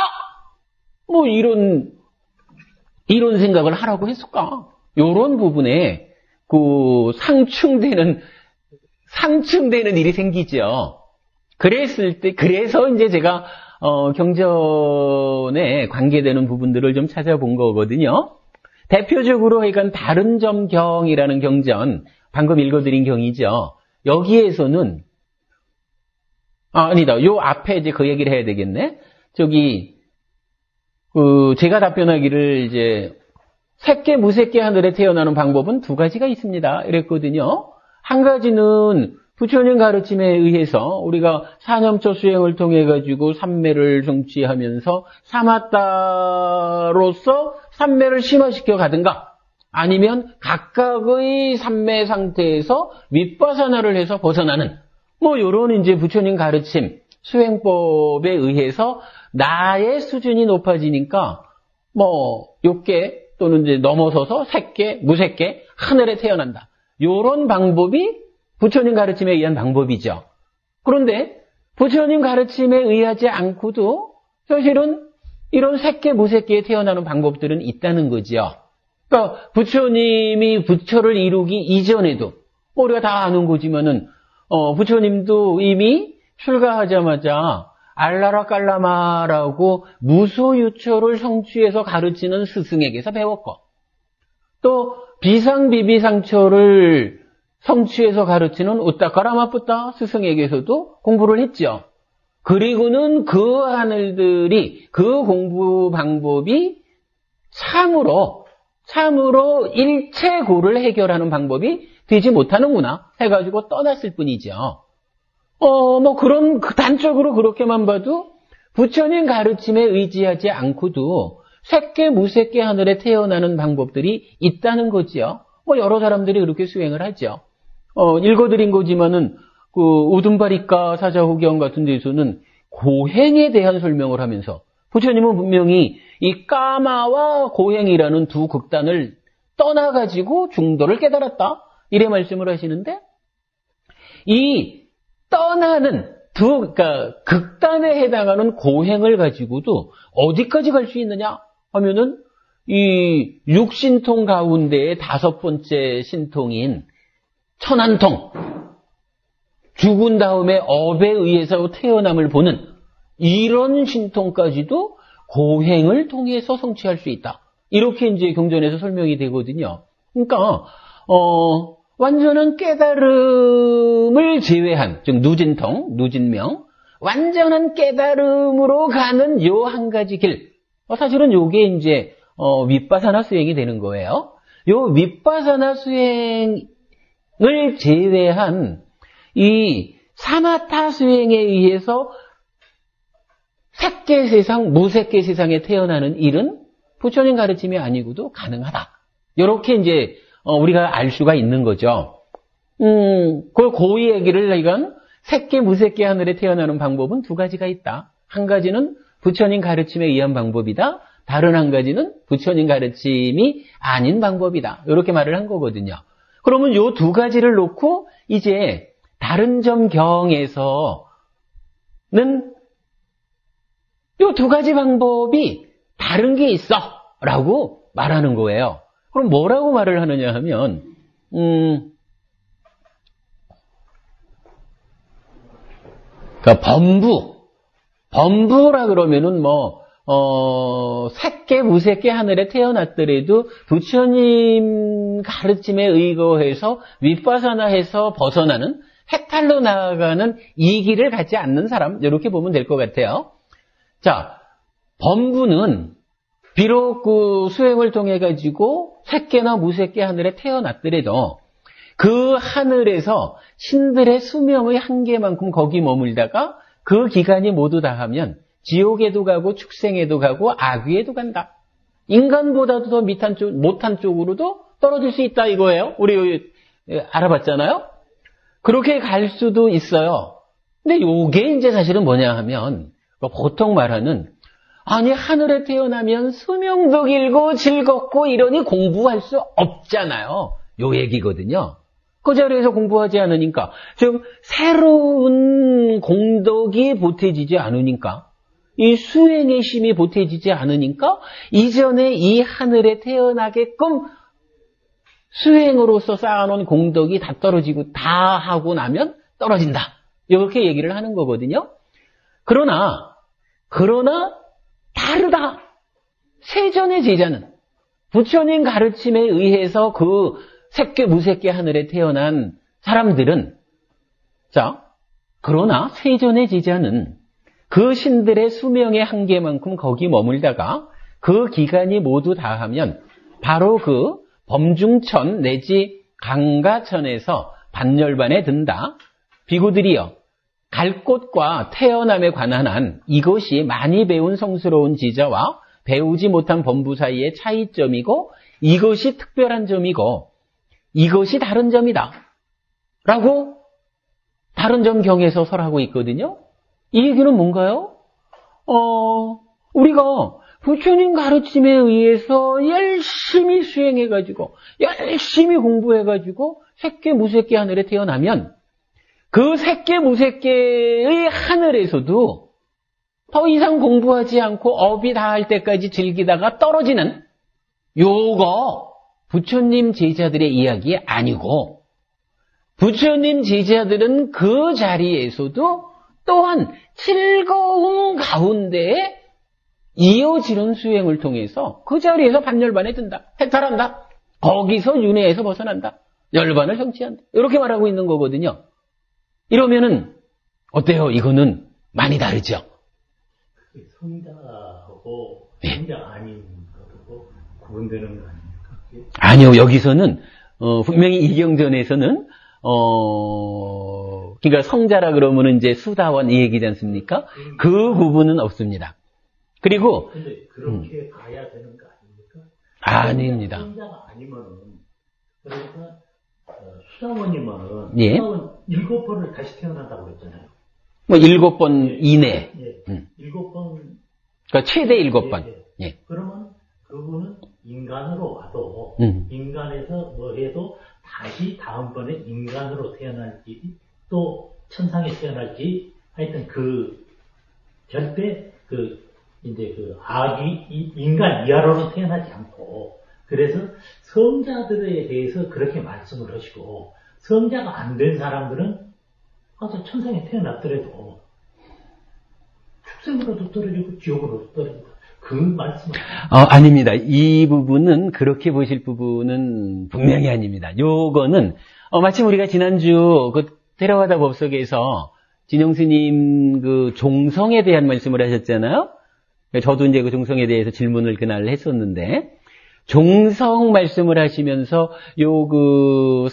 이런 생각을 하라고 했을까? 이런 부분에 그 상충되는 상충되는 일이 생기죠. 그래서 이제 제가 경전에 관계되는 부분들을 좀 찾아본 거거든요. 대표적으로 이건 다른 점 경이라는 경전, 방금 읽어드린 경이죠. 여기에서는 아니다. 요 앞에 이제 그 얘기를 해야 되겠네. 제가 답변하기를 이제 새끼 무새끼 하늘에 태어나는 방법은 두 가지가 있습니다. 이랬거든요. 한 가지는 부처님 가르침에 의해서 우리가 사념초 수행을 통해 가지고 삼매를 성취하면서 사마타로서 삼매를 심화시켜 가든가, 아니면 각각의 삼매 상태에서 윗바사나를 해서 벗어나는 요런 이제 부처님 가르침 수행법에 의해서 나의 수준이 높아지니까 욕계 또는 이제 넘어서서 새끼 무새끼 하늘에 태어난다. 요런 방법이 부처님 가르침에 의한 방법이죠. 그런데 부처님 가르침에 의하지 않고도 사실은 이런 새끼 무새끼에 태어나는 방법들은 있다는 거죠. 그러니까 부처님이 부처를 이루기 이전에도 우리가 다 아는 거지만은 부처님도 이미 출가하자마자 알라라 깔라마라고 무소유초를 성취해서 가르치는 스승에게서 배웠고, 또 비상비비상초를 성취해서 가르치는 우따까라마뿌따 스승에게서도 공부를 했죠. 그리고는 그 하늘들이 그 공부 방법이 참으로 일체고를 해결하는 방법이 되지 못하는구나 해가지고 떠났을 뿐이죠. 단적으로 그렇게만 봐도 부처님 가르침에 의지하지 않고도 새끼 무새끼 하늘에 태어나는 방법들이 있다는 거지요. 여러 사람들이 그렇게 수행을 하죠. 읽어드린 거지만은 우둔바리카 사자호경 같은 데서는 고행에 대한 설명을 하면서 부처님은 분명히 이 까마와 고행이라는 두 극단을 떠나가지고 중도를 깨달았다, 이래 말씀을 하시는데, 이 떠나는 그러니까 극단에 해당하는 고행을 가지고도 어디까지 갈 수 있느냐 하면은 이 육신통 가운데의 다섯 번째 신통인 천안통, 죽은 다음에 업에 의해서 태어남을 보는 이런 신통까지도 고행을 통해서 성취할 수 있다. 이렇게 이제 경전에서 설명이 되거든요. 그러니까 완전한 깨달음을 제외한, 즉 누진통, 누진명, 완전한 깨달음으로 가는 요 한 가지 길. 사실은 요게 이제 윗바사나 수행이 되는 거예요. 요 윗바사나 수행을 제외한 이 사마타 수행에 의해서 새끼 세상, 무새끼 세상에 태어나는 일은 부처님 가르침이 아니고도 가능하다. 이렇게 이제 우리가 알 수가 있는 거죠. 그 얘기를 이건 새끼 무새끼 하늘에 태어나는 방법은 두 가지가 있다. 한 가지는 부처님 가르침에 의한 방법이다. 다른 한 가지는 부처님 가르침이 아닌 방법이다. 이렇게 말을 한 거거든요. 그러면 요 두 가지를 놓고 이제 다른 점 경에서는 요 두 가지 방법이 다른 게 있어 라고 말하는 거예요. 그럼 뭐라고 말을 하느냐 하면 그러니까 범부라 그러면은 새끼 무새끼 하늘에 태어났더라도 부처님 가르침에 의거해서 윗바사나해서 벗어나는 해탈로 나아가는 이 길을 갖지 않는 사람, 이렇게 보면 될 것 같아요. 자, 범부는 비록 그 수행을 통해 가지고 새끼나 무새끼 하늘에 태어났더라도 그 하늘에서 신들의 수명의 한계만큼 거기 머물다가 그 기간이 모두 다 하면 지옥에도 가고 축생에도 가고 악귀에도 간다. 인간보다도 더 못한 쪽으로도 떨어질 수 있다 이거예요. 우리 알아봤잖아요. 그렇게 갈 수도 있어요. 근데 요게 이제 사실은 뭐냐 하면 보통 말하는 아니 하늘에 태어나면 수명도 길고 즐겁고 이러니 공부할 수 없잖아요. 요 얘기거든요. 그 자리에서 공부하지 않으니까, 즉 새로운 공덕이 보태지지 않으니까, 이 수행의 힘이 보태지지 않으니까 이전에 이 하늘에 태어나게끔 수행으로서 쌓아놓은 공덕이 다 떨어지고 다 하고 나면 떨어진다. 이렇게 얘기를 하는 거거든요. 그러나 다르다. 세전의 제자는 부처님 가르침에 의해서 그 새끼 무새끼 하늘에 태어난 사람들은 그러나 세전의 제자는 그 신들의 수명의 한계만큼 거기 머물다가 그 기간이 모두 다하면 바로 그 범중천 내지 강가천에서 반열반에 든다. 비구들이여 갈 곳과 태어남에 관한 한 이것이 많이 배운 성스러운 지자와 배우지 못한 범부 사이의 차이점이고 이것이 특별한 점이고 이것이 다른 점이다. 라고 다른 점 경에서 설하고 있거든요. 이 얘기는 뭔가요? 우리가 부처님 가르침에 의해서 열심히 수행해가지고 열심히 공부해가지고 새끼 무새끼 하늘에 태어나면 그 새끼 무새끼의 하늘에서도 더 이상 공부하지 않고 업이 다할 때까지 즐기다가 떨어지는 요거 부처님 제자들의 이야기 아니고 부처님 제자들은 그 자리에서도 또한 즐거움 가운데에 이어지는 수행을 통해서 그 자리에서 반열반에 든다. 해탈한다. 거기서 윤회에서 벗어난다. 열반을 성취한다. 이렇게 말하고 있는 거거든요. 이러면은 어때요? 이거는 많이 다르죠? 성자하고 성자 아닌 것하고 구분되는 거 아닙니까? 아니요. 여기서는 분명히 이경전에서는 그러니까 성자라 그러면은 이제 수다원 이 얘기지 않습니까? 그 구분은 없습니다. 그리고 근데 그렇게 가야 되는 거 아닙니까? 아닙니다. 성자가 아니면은 그러니까 수다원이면은 예. 수다원 7번을 다시 태어난다고 그랬잖아요. 뭐 7번 이내. 예. 7번. 그러니까 최대 7번. 예. 예. 그러면 그분은 인간으로 와도 인간에서 뭐 해도 다시 다음번에 인간으로 태어날지 또 천상에 태어날지 하여튼 그 절대 이제 악이 인간 이하로는 태어나지 않고 그래서 성자들에 대해서 그렇게 말씀을 하시고 성자가 안 된 사람들은 가서 천상에 태어났더라도 축생으로도 떨어지고 지옥으로도 떨어지고 그 말씀을 아닙니다. 이 부분은 그렇게 보실 부분은 분명히 아닙니다. 요거는 마침 우리가 지난주 그 테라와다 법석에서 진영 스님 그 종성에 대한 말씀을 하셨잖아요. 저도 이제 그 종성에 대해서 질문을 그날 했었는데 종성 말씀을 하시면서 요 그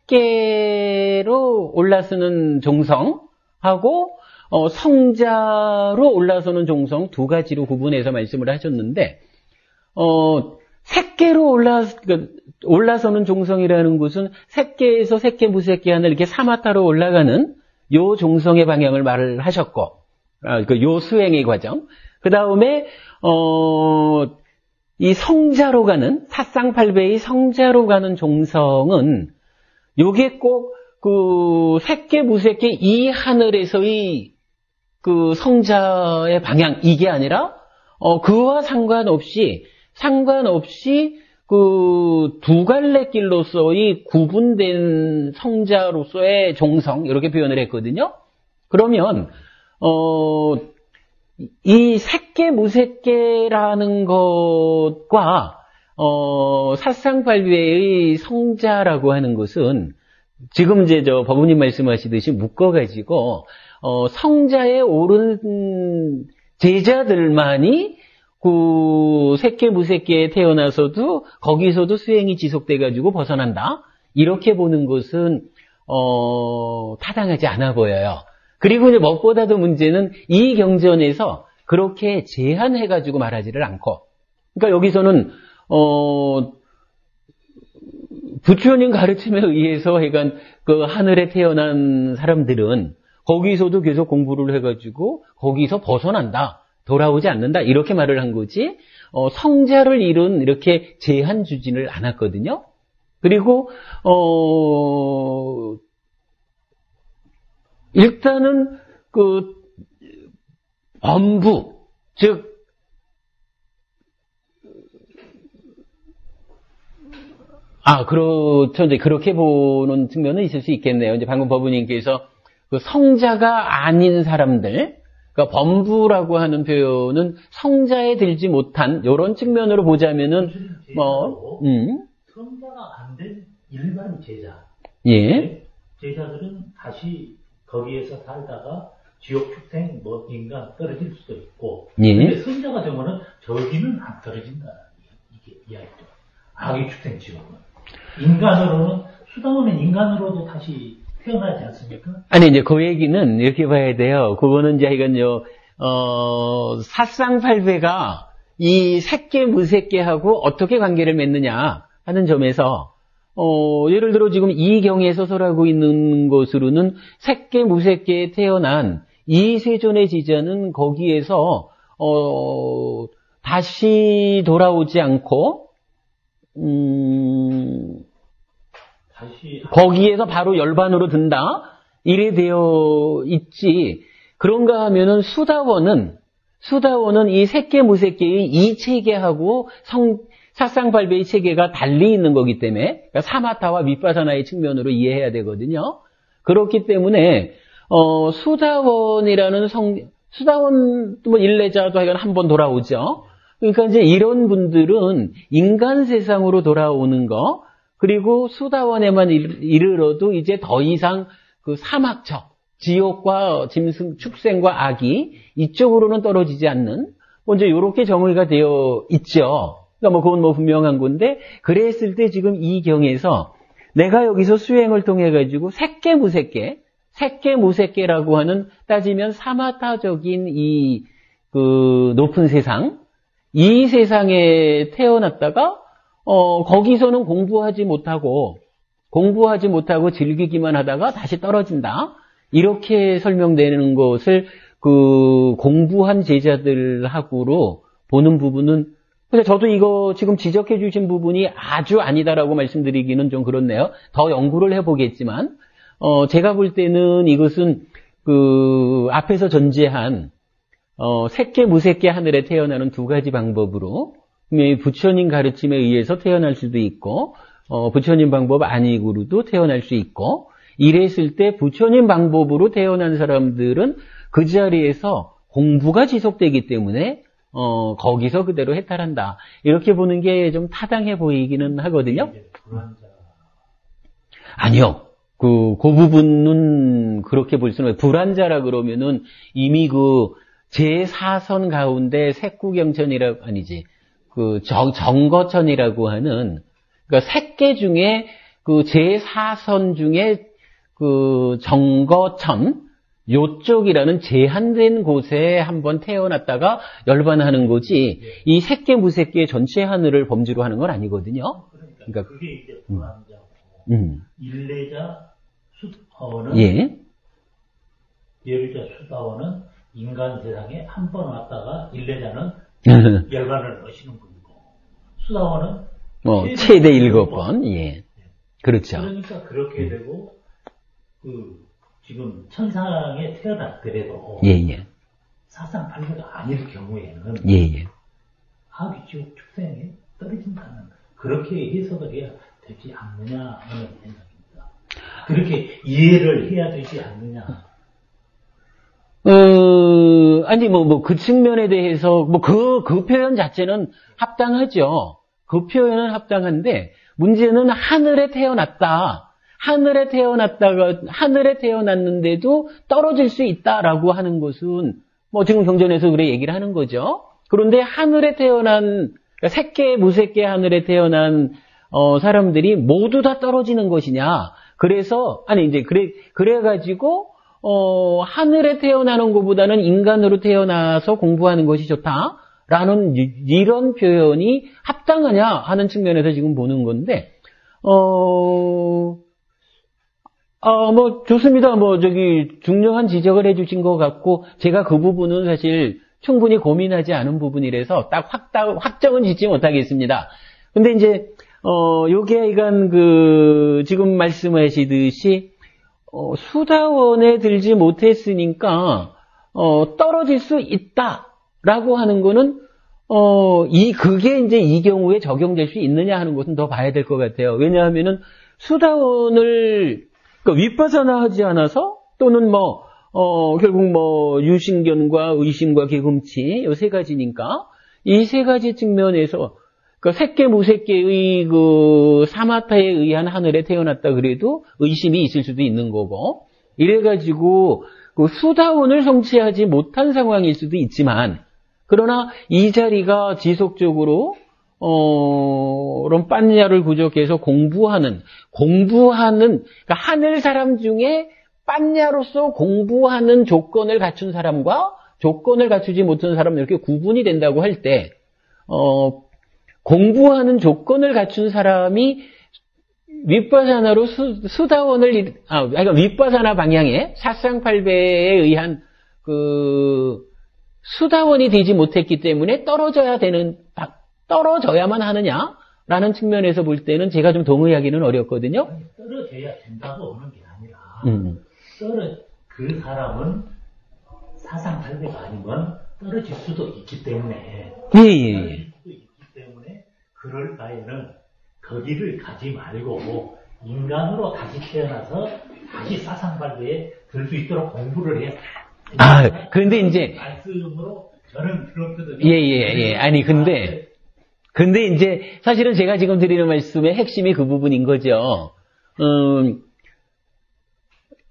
색계로 올라서는 종성하고 성자로 올라서는 종성 두 가지로 구분해서 말씀을 하셨는데 색계로 올라서는 종성이라는 것은 색계에서 색계 무색계 하늘 이렇게 사마타로 올라가는 요 종성의 방향을 말을 하셨고 요 수행의 과정 그 다음에 이 성자로 가는 사쌍팔배의 성자로 가는 종성은 요게 꼭 그 색계 무색계 이 하늘에서의 그 성자의 방향 이게 아니라 그와 상관없이 그 두 갈래 길로서의 구분된 성자로서의 종성 이렇게 표현을 했거든요. 그러면 이 색계 무색계라는 것과 사쌍팔배의 성자라고 하는 것은 지금 이제 법우님 말씀하시듯이 묶어가지고 성자에 오른 제자들만이 그 색계 무색계에 태어나서도 거기서도 수행이 지속돼가지고 벗어난다 이렇게 보는 것은 타당하지 않아 보여요. 그리고 이제 무엇보다도 문제는 이 경전에서 그렇게 제한해가지고 말하지를 않고 그러니까 여기서는 부처님 가르침에 의해서 해간 그 하늘에 태어난 사람들은 거기서도 계속 공부를 해가지고 거기서 벗어난다. 돌아오지 않는다. 이렇게 말을 한 거지. 성자를 이룬 이렇게 제한 주진을 않았거든요. 그리고 일단은 그 범부 즉 그렇죠. 이제 그렇게 보는 측면은 있을 수 있겠네요. 이제 방금 법우님께서 그 성자가 아닌 사람들, 그러니까 범부라고 하는 표현은 성자에 들지 못한 이런 측면으로 보자면은 성자가 안 된 일반 제자. 예. 제자들은 다시 거기에서 살다가 지옥 축생 인간 떨어질 수도 있고. 예. 근데 성자가 되면은 저기는 안 떨어진다. 이게 이야기죠. 악의 축생 지옥은. 인간으로는 수다원은 인간으로도 다시 태어나지 않습니까? 아니 이제 그 얘기는 이렇게 봐야 돼요. 그거는 이제 이건요. 사쌍팔배가 이 새끼 무새끼하고 어떻게 관계를 맺느냐 하는 점에서 예를 들어 지금 이 경에 서설하고 있는 것으로는 새끼 무새끼에 태어난 이 세존의 지자는 거기에서 다시 돌아오지 않고 거기에서 바로 열반으로 든다 이래 되어 있지. 그런가 하면은 수다원은 이 새끼 무새끼의 이 체계하고 사쌍팔배의 체계가 달리 있는 거기 때문에 그러니까 사마타와 윗바사나의 측면으로 이해해야 되거든요. 그렇기 때문에 수다원이라는 수다원 뭐 일례자도 하여간 한 번 돌아오죠. 그러니까 이제 이런 분들은 인간 세상으로 돌아오는 거 그리고 수다원에만 이르러도 이제 더 이상 그 사막처 지옥과 짐승 축생과 악이 이쪽으로는 떨어지지 않는 먼저 이렇게 정의가 되어 있죠. 그러니까 그건 분명한 건데 그랬을 때 지금 이 경에서 내가 여기서 수행을 통해 가지고 새끼 무새끼라고 하는 따지면 사마타적인 이 그 높은 세상 이 세상에 태어났다가 거기서는 공부하지 못하고 즐기기만 하다가 다시 떨어진다. 이렇게 설명되는 것을 그 공부한 제자들하고로 보는 부분은 근데 저도 이거 지금 지적해 주신 부분이 아주 아니다라고 말씀드리기는 좀 그렇네요. 더 연구를 해보겠지만 제가 볼 때는 이것은 그 앞에서 전제한 새끼 무새끼 하늘에 태어나는 두 가지 방법으로 부처님 가르침에 의해서 태어날 수도 있고 부처님 방법 아니고도 태어날 수 있고 이랬을 때 부처님 방법으로 태어난 사람들은 그 자리에서 공부가 지속되기 때문에 거기서 그대로 해탈한다. 이렇게 보는 게 좀 타당해 보이기는 하거든요. 아니요. 그 부분은 그렇게 볼 수는 없어요. 불안자라 그러면은 이미 그 제4선 가운데 색구경천이라고 아니지. 그 정거천이라고 하는 그러니까 색계 중에 그 제4선 중에 그 정거천 요쪽이라는 제한된 곳에 한번 태어났다가 열반하는 거지 이 새끼 무새끼의 전체 하늘을 범주로 하는 건 아니거든요. 그러니까 그게 이제 불안자고 일례자 수다원은 예류자 수다원은 인간 세상에 한 번 왔다가 일례자는 열반을 넣으시는 분이고 수다원은 최대 7번. 예. 그렇죠. 그러니까 그렇게 되고 지금 천상에 태어났더라도 사상팔배가 아닐 경우에는 악의 지옥 축생에 떨어진다는 그렇게 해석을 해야 되지 않느냐 하는 생각입니다. 그렇게 이해를 해야 되지 않느냐. 아니 그 측면에 대해서 그 표현 자체는 합당하죠. 그 표현은 합당한데 문제는 하늘에 태어났는데도 떨어질 수 있다라고 하는 것은 지금 경전에서 그래 얘기를 하는 거죠. 그런데 하늘에 태어난 새끼 무새끼 하늘에 태어난 사람들이 모두 다 떨어지는 것이냐? 그래서 이제 그래가지고 하늘에 태어나는 것보다는 인간으로 태어나서 공부하는 것이 좋다라는 이런 표현이 합당하냐 하는 측면에서 지금 보는 건데. 좋습니다. 중요한 지적을 해주신 것 같고, 제가 그 부분은 사실 충분히 고민하지 않은 부분이라서 딱 확정은 짓지 못하겠습니다. 근데 이제, 요게 지금 말씀하시듯이, 수다원에 들지 못했으니까, 떨어질 수 있다라고 하는 거는, 그게 이제 이 경우에 적용될 수 있느냐 하는 것은 더 봐야 될 것 같아요. 왜냐하면은 수다원을, 그러니까 윗바사나 하지 않아서 또는 결국 유신견과 의심과 개금치, 요 세 가지니까 이 세 가지 측면에서 그 색계 무색계의 그 사마타에 의한 하늘에 태어났다 그래도 의심이 있을 수도 있는 거고, 이래가지고 그 수다원을 성취하지 못한 상황일 수도 있지만, 그러나 이 자리가 지속적으로 그런 빤야를 부족해서 공부하는 그러니까 하늘 사람 중에 빤야로서 공부하는 조건을 갖춘 사람과 조건을 갖추지 못한 사람은 이렇게 구분이 된다고 할 때, 공부하는 조건을 갖춘 사람이 윗바사나로 수다원을, 그러니까 윗바사나 방향의 사쌍팔배에 의한 그 수다원이 되지 못했기 때문에 떨어져야만 하느냐라는 측면에서 볼 때는 제가 좀 동의하기는 어렵거든요. 아니, 떨어져야 된다고 오는 게 아니라, 그 사람은 사상팔배가 아니면 떨어질 수도 있기 때문에, 떨어질 수도 있기 때문에, 그럴 바에는 거기를 가지 말고, 인간으로 다시 태어나서 다시 사상팔배에 들 수 있도록 공부를 해야 근데 이제. 말씀으로 저는 들었거든요. 예. 아니, 근데 이제, 사실은 제가 지금 드리는 말씀의 핵심이 그 부분인 거죠.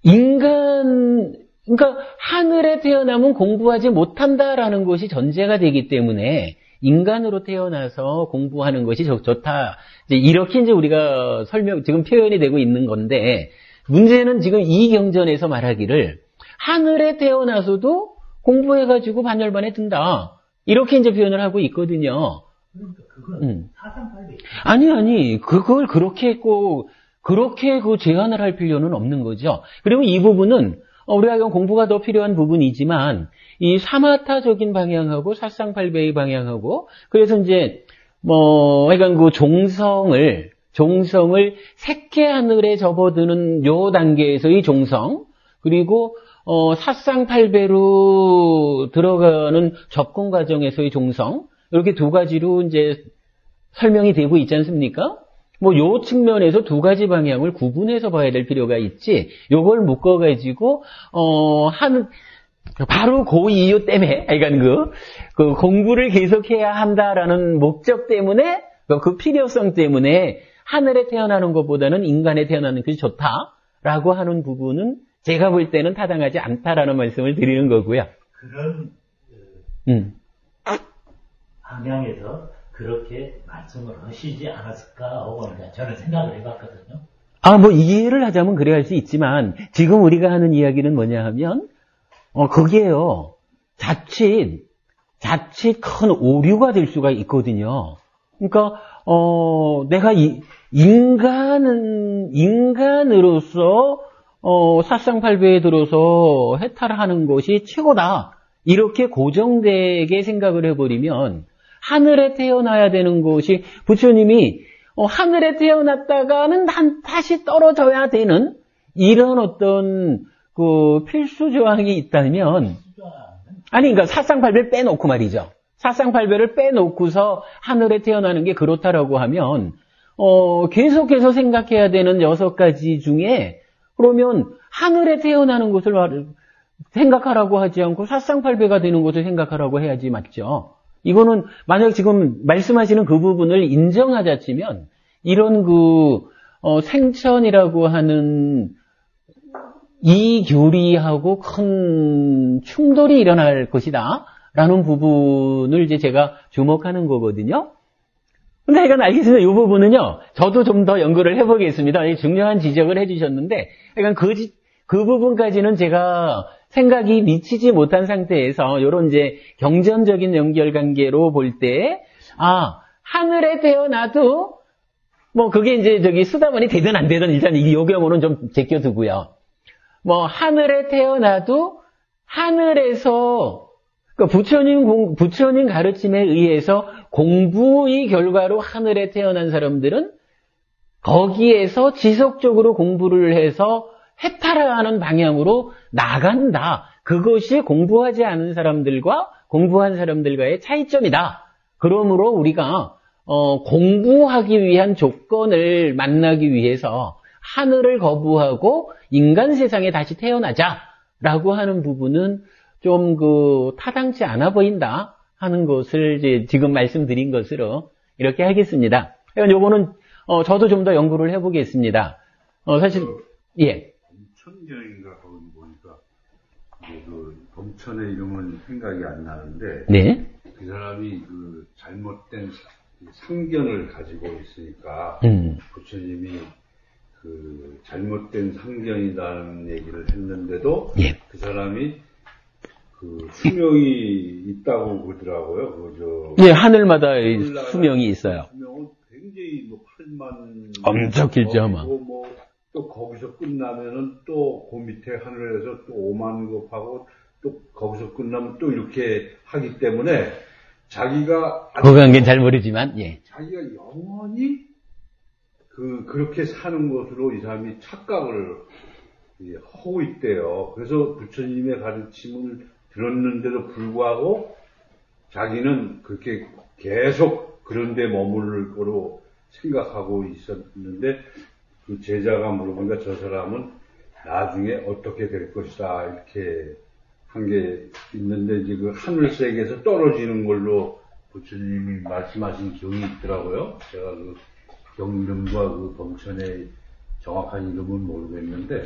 그러니까 하늘에 태어나면 공부하지 못한다라는 것이 전제가 되기 때문에 인간으로 태어나서 공부하는 것이 좋다. 이렇게 이제 우리가 지금 표현이 되고 있는 건데, 문제는 지금 이 경전에서 말하기를 하늘에 태어나서도 공부해가지고 반열반에 든다. 이렇게 이제 표현을 하고 있거든요. 그러니까 그건 사상팔배. 아니, 그걸 그렇게 제한을 할 필요는 없는 거죠. 그리고 이 부분은, 우리가 공부가 더 필요한 부분이지만, 이 사마타적인 방향하고 사쌍팔배의 방향하고, 그래서 이제, 약간 그 종성을 색계 하늘에 접어드는 요 단계에서의 종성, 그리고, 사쌍팔배로 들어가는 접근 과정에서의 종성, 이렇게 두 가지로 이제 설명이 되고 있지 않습니까? 요 측면에서 두 가지 방향을 구분해서 봐야 될 필요가 있지, 요걸 묶어가지고, 바로 그 이유 때문에, 그러니까 그 공부를 계속해야 한다라는 목적 때문에, 그 필요성 때문에 하늘에 태어나는 것보다는 인간에 태어나는 것이 좋다라고 하는 부분은 제가 볼 때는 타당하지 않다라는 말씀을 드리는 거고요. 그런 방향에서 그렇게 말씀을 하시지 않았을까 하고 저는 생각을 해봤거든요. 이해를 하자면 그래야 할 수 있지만, 지금 우리가 하는 이야기는 뭐냐 하면, 그게요, 자칫 큰 오류가 될 수가 있거든요. 그러니까, 내가 인간으로서, 사쌍팔배에 들어서 해탈하는 것이 최고다. 이렇게 고정되게 생각을 해버리면, 하늘에 태어나야 되는 것이, 부처님이 하늘에 태어났다가는 다시 떨어져야 되는 이런 어떤 그 필수 조항이 있다면, 그러니까 사쌍팔배를 빼놓고 말이죠. 사쌍팔배를 빼놓고서 하늘에 태어나는 게 그렇다라고 하면, 계속해서 생각해야 되는 6가지 중에, 그러면 하늘에 태어나는 것을 생각하라고 하지 않고 사쌍팔배가 되는 것을 생각하라고 해야지 맞죠. 이거는 만약 지금 말씀하시는 그 부분을 인정하자 치면 이런 생천이라고 하는 이 교리하고 큰 충돌이 일어날 것이다 라는 부분을 이제 제가 주목하는 거거든요. 근데 이건 알겠습니다. 이 부분은요, 저도 좀 더 연구를 해보겠습니다. 중요한 지적을 해주셨는데, 그러니까 그 부분까지는 제가 생각이 미치지 못한 상태에서, 요런 이제 경전적인 연결관계로 볼 때, 하늘에 태어나도, 그게 이제 수다원이 되든 안 되든 일단 이 경우는 좀 제껴두고요. 하늘에 태어나도, 하늘에서, 그러니까 부처님 가르침에 의해서 공부의 결과로 하늘에 태어난 사람들은 거기에서 지속적으로 공부를 해서 해탈하는 방향으로 나간다. 그것이 공부하지 않은 사람들과 공부한 사람들과의 차이점이다. 그러므로 우리가 공부하기 위한 조건을 만나기 위해서 하늘을 거부하고 인간 세상에 다시 태어나자라고 하는 부분은 좀 타당치 않아 보인다 하는 것을 이제 지금 말씀드린 것으로 이렇게 하겠습니다. 그러니까 요거는 저도 좀 더 연구를 해보겠습니다. 사실 예. 범천경인가 거기 보니까 범천의 이름은 생각이 안 나는데 네. 그 사람이 잘못된 상견을 가지고 있으니까 부처님이 잘못된 상견이라는 얘기를 했는데도 예. 그 사람이 수명이 있다고 그러더라고요. 예, 하늘마다 수명이 있어요. 수명은 굉장히 8만 엄청 길죠, 아마. 또 거기서 끝나면은 또 그 밑에 하늘에서 또 5만 급하고 또 거기서 끝나면 또 이렇게 하기 때문에 자기가 그 관계는 잘 모르지만 예. 자기가 영원히 그렇게 사는 것으로 이 사람이 착각을 하고 있대요. 그래서 부처님의 가르침을 들었는데도 불구하고 자기는 그렇게 계속 그런 데 머무를 거로 생각하고 있었는데 그 제자가 물어보니까 저 사람은 나중에 어떻게 될 것이다 이렇게 한 게 있는데 이제 그 하늘 세계에서 떨어지는 걸로 부처님이 말씀하신 경이 있더라고요. 제가 그 경 이름과 그 범천의 정확한 이름은 모르겠는데.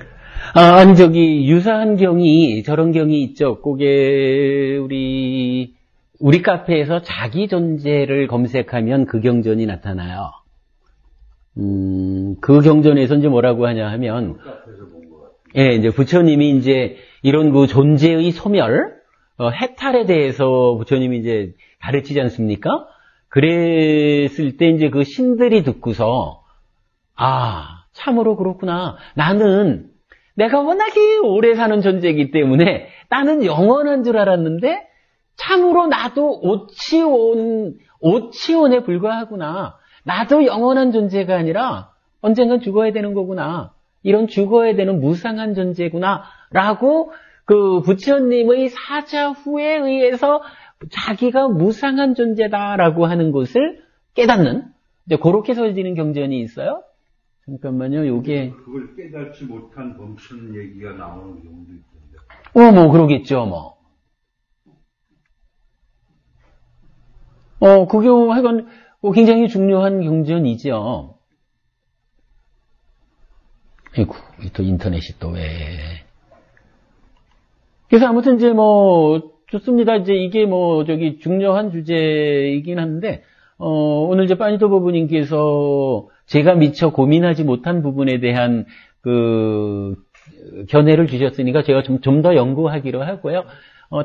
아니 유사한 경이 저런 경이 있죠. 그게 우리 카페에서 자기 존재를 검색하면 그 경전이 나타나요. 그 경전에서 이제 뭐라고 하냐 하면, 예, 이제 부처님이 이제 이런 그 존재의 소멸, 해탈에 대해서 부처님이 이제 가르치지 않습니까? 그랬을 때 이제 그 신들이 듣고서, 참으로 그렇구나. 나는 내가 워낙에 오래 사는 존재이기 때문에 나는 영원한 줄 알았는데, 참으로 나도 오치온에 불과하구나. 나도 영원한 존재가 아니라 언젠간 죽어야 되는 거구나. 이런 죽어야 되는 무상한 존재구나. 라고 그 부처님의 사자 후에 의해서 자기가 무상한 존재다라고 하는 것을 깨닫는 이제 그렇게 설지는 경전이 있어요. 잠깐만요. 요게 그걸 깨닫지 못한 범천 얘기가 나오는 경우도 있던데. 뭐 그러겠죠, 뭐. 그게 하여간 굉장히 중요한 경전이죠. 아이고, 또 인터넷이 또 왜. 그래서 아무튼 이제 좋습니다. 이제 이게 중요한 주제이긴 한데, 오늘 이제 빠니토 부부님께서 제가 미처 고민하지 못한 부분에 대한 견해를 주셨으니까 제가 좀 더 연구하기로 하고요.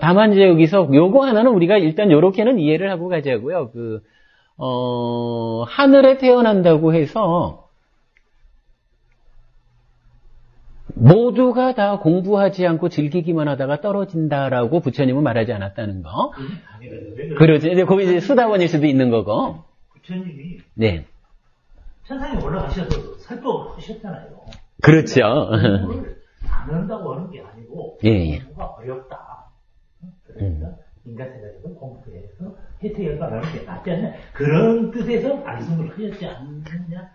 다만 이제 여기서 요거 하나는 우리가 일단 요렇게는 이해를 하고 가자고요. 하늘에 태어난다고 해서 모두가 다 공부하지 않고 즐기기만 하다가 떨어진다라고 부처님은 말하지 않았다는 거. 그렇죠. 이제 거기 이제 수다원일 수도 있는 거고. 부처님이 네. 천상에 올라가셔서 설법을 하셨잖아요. 그렇죠. 공부를 안 한다고 하는 게 아니고 공부가 어렵다. 그러니까 인간 세상에서 공부해서 혜택 열받는 게 낫지 않냐. 그런 뜻에서 말씀을 하셨지 않느냐.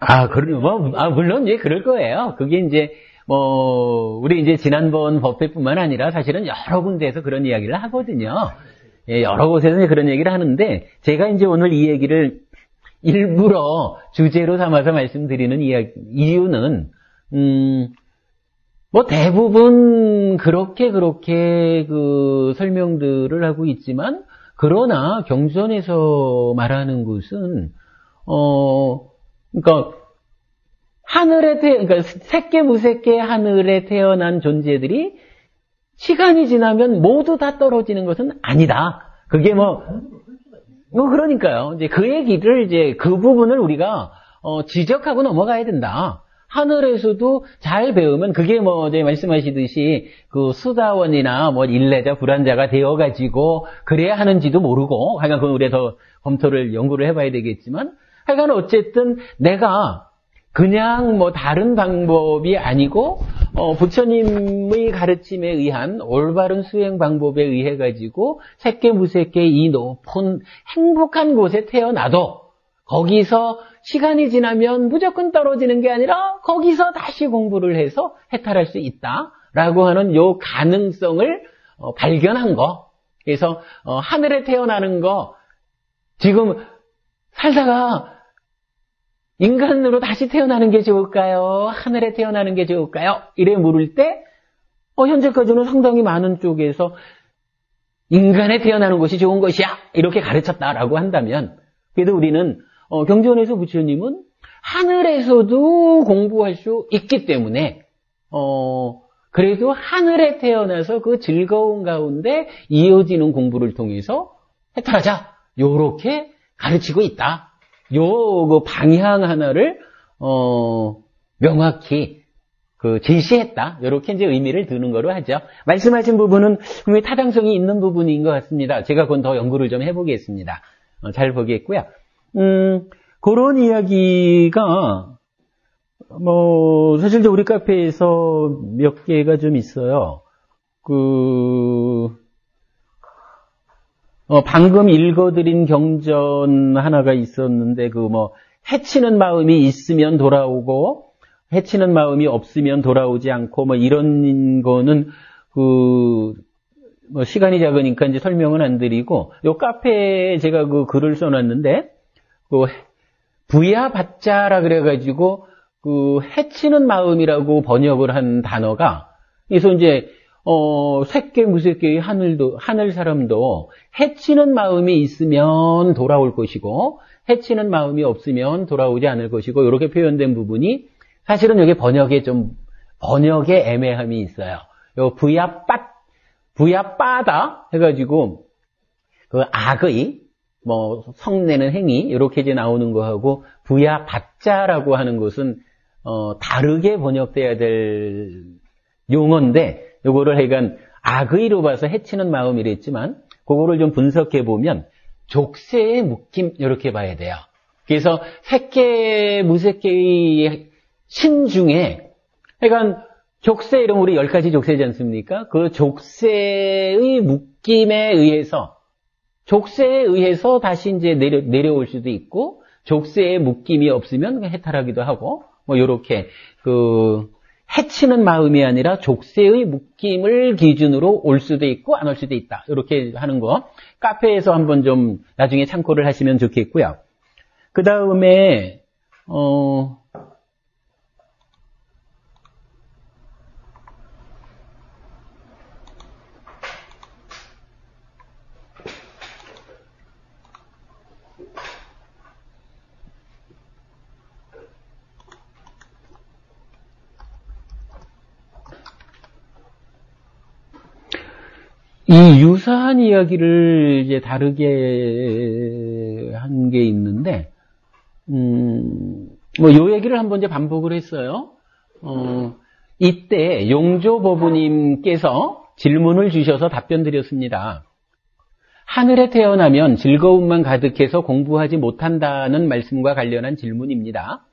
물론 이제 그럴 거예요. 그게 이제 우리 이제 지난번 법회뿐만 아니라 사실은 여러 군데에서 그런 이야기를 하거든요. 예, 여러 곳에서 그런 얘기를 하는데, 제가 이제 오늘 이 얘기를 일부러 주제로 삼아서 말씀드리는 이유는, 대부분 그렇게 설명들을 하고 있지만, 그러나 경전에서 말하는 것은, 그러니까 새끼 무새끼 하늘에 태어난 존재들이 시간이 지나면 모두 다 떨어지는 것은 아니다. 그게 그러니까요. 이제 그 얘기를 이제 그 부분을 우리가 지적하고 넘어가야 된다. 하늘에서도 잘 배우면 그게 이제 말씀하시듯이 그 수다원이나 일례자 불안자가 되어가지고 그래야 하는지도 모르고 하여간 그건 우리가 더 검토를 연구를 해봐야 되겠지만 하여간 어쨌든 내가 그냥 다른 방법이 아니고 부처님의 가르침에 의한 올바른 수행 방법에 의해 가지고 새끼 무새끼 이 높은 행복한 곳에 태어나도 거기서 시간이 지나면 무조건 떨어지는 게 아니라 거기서 다시 공부를 해서 해탈할 수 있다라고 하는 요 가능성을 발견한 거. 그래서 하늘에 태어나는 거 지금 살다가 인간으로 다시 태어나는 게 좋을까요? 하늘에 태어나는 게 좋을까요? 이래 물을 때 현재까지는 상당히 많은 쪽에서 인간에 태어나는 것이 좋은 것이야 이렇게 가르쳤다라고 한다면 그래도 우리는 경전에서 부처님은 하늘에서도 공부할 수 있기 때문에 그래도 하늘에 태어나서 그 즐거운 가운데 이어지는 공부를 통해서 해탈하자 요렇게 가르치고 있다. 그 방향 하나를 명확히 제시했다. 이렇게 이제 의미를 두는 거로 하죠. 말씀하신 부분은 분명히 타당성이 있는 부분인 것 같습니다. 제가 그건 더 연구를 좀 해보겠습니다. 잘 보겠고요. 그런 이야기가 사실 우리 카페에서 몇 개가 좀 있어요. 방금 읽어드린 경전 하나가 있었는데, 해치는 마음이 있으면 돌아오고, 해치는 마음이 없으면 돌아오지 않고, 이런 거는, 시간이 작으니까 이제 설명은 안 드리고, 요 카페에 제가 글을 써놨는데, 부야받자라 그래가지고, 해치는 마음이라고 번역을 한 단어가, 그래서 이제, 새끼 무새끼의 하늘 사람도 해치는 마음이 있으면 돌아올 것이고, 해치는 마음이 없으면 돌아오지 않을 것이고, 이렇게 표현된 부분이 사실은 여기 번역에 애매함이 있어요. 요 부야빠다 해가지고, 악의, 성내는 행위, 이렇게 이제 나오는 거하고, 부야받자라고 하는 것은, 다르게 번역돼야 될 용어인데, 요거를 하여간 악의로 봐서 해치는 마음이랬지만 그거를 좀 분석해 보면 족쇄의 묶임 이렇게 봐야 돼요. 그래서 새끼 무새끼의 신 중에 하여간 족쇄 이름 우리 10가지 족쇄지 않습니까? 그 족쇄의 묶임에 의해서 다시 이제 내려올 수도 있고 족쇄의 묶임이 없으면 해탈하기도 하고 요렇게 해치는 마음이 아니라 족쇄의 묶임을 기준으로 올 수도 있고 안 올 수도 있다. 이렇게 하는 거 카페에서 한번 좀 나중에 참고를 하시면 좋겠고요. 그 다음에 이 유사한 이야기를 이제 다르게 한 게 있는데, 요 얘기를 한번 이제 반복을 했어요. 이때 용조법부님께서 질문을 주셔서 답변 드렸습니다. 하늘에 태어나면 즐거움만 가득해서 공부하지 못한다는 말씀과 관련한 질문입니다.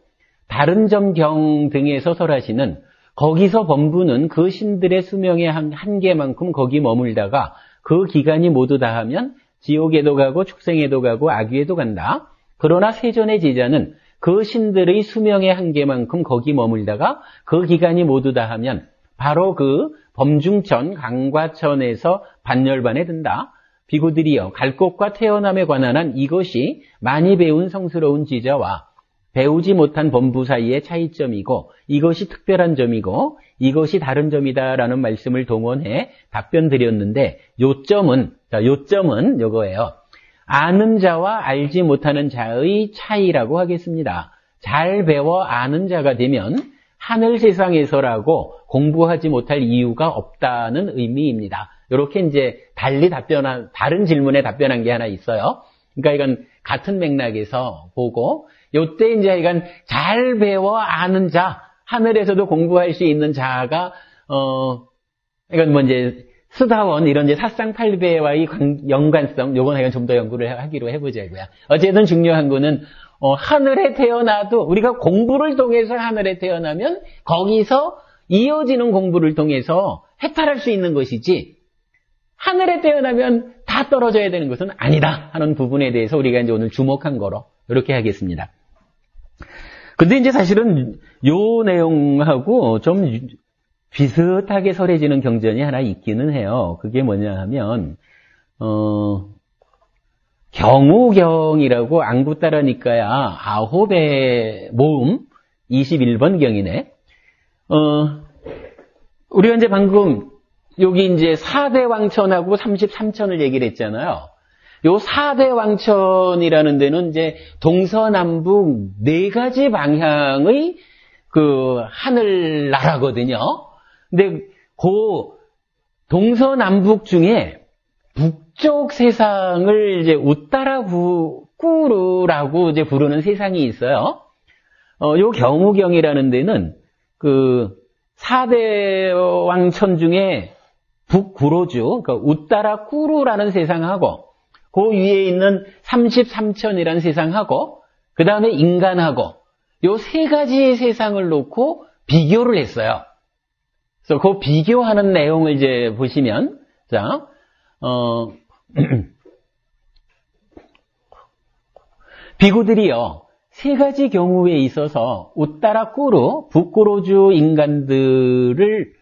다른 점경 등에서 설하시는 거기서 범부는 그 신들의 수명의 한계만큼 거기 머물다가 그 기간이 모두 다하면 지옥에도 가고 축생에도 가고 악귀에도 간다. 그러나 세존의 제자는 그 신들의 수명의 한계만큼 거기 머물다가 그 기간이 모두 다하면 바로 그 범중천 강과천에서 반열반에 든다. 비구들이여 갈 곳과 태어남에 관한 한 이것이 많이 배운 성스러운 제자와 배우지 못한 범부 사이의 차이점이고 이것이 특별한 점이고 이것이 다른 점이다라는 말씀을 동원해 답변 드렸는데 요점은 요거예요. 아는 자와 알지 못하는 자의 차이라고 하겠습니다. 잘 배워 아는 자가 되면 하늘 세상에서라고 공부하지 못할 이유가 없다는 의미입니다. 이렇게 이제 다른 질문에 답변한 게 하나 있어요. 그러니까 이건 같은 맥락에서 보고 요때 이제 이건 잘 배워 아는 자, 하늘에서도 공부할 수 있는 자가 이건 이제 수다원 이런 이제 사상팔배와의 연관성 요건 이건 좀 더 연구를 하기로 해보자고요. 어쨌든 중요한 거는 하늘에 태어나도 우리가 공부를 통해서 하늘에 태어나면 거기서 이어지는 공부를 통해서 해탈할 수 있는 것이지 하늘에 태어나면 다 떨어져야 되는 것은 아니다 하는 부분에 대해서 우리가 이제 오늘 주목한 거로 이렇게 하겠습니다. 근데 이제 사실은 요 내용하고 좀 비슷하게 설해지는 경전이 하나 있기는 해요. 그게 뭐냐 하면 경우경이라고 안구따라니까야 아홉의 모음 21번 경이네. 우리가 이제 방금 여기 이제 4대 왕천하고 33천을 얘기를 했잖아요. 요 4대 왕천이라는 데는 이제 동서남북 네 가지 방향의 그 하늘나라거든요. 근데 그 동서남북 중에 북쪽 세상을 이제 우따라꾸루라고 이제 부르는 세상이 있어요. 요 경우경이라는 데는 그 4대 왕천 중에 북구로주, 그러니까 우따라꾸루라는 세상하고 그 위에 있는 33천이라는 세상하고 그 다음에 인간하고 요 세 가지 세상을 놓고 비교를 했어요. 그래서 그 비교하는 내용을 이제 보시면 자, 비구들이요. 세 가지 경우에 있어서 우따라꾸루, 북구로주 인간들은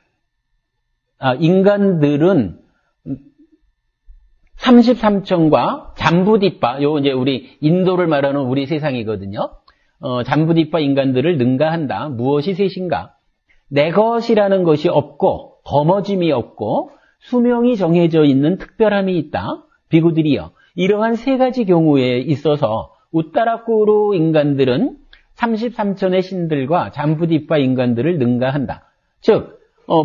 33천과 잠부디빠, 요 이제 우리 인도를 말하는 우리 세상이거든요. 잠부디빠 인간들을 능가한다. 무엇이 셋인가? 내 것이라는 것이 없고, 거머짐이 없고, 수명이 정해져 있는 특별함이 있다. 비구들이요. 이러한 세 가지 경우에 있어서 우따라꾸루 인간들은 33천의 신들과 잠부디빠 인간들을 능가한다. 즉,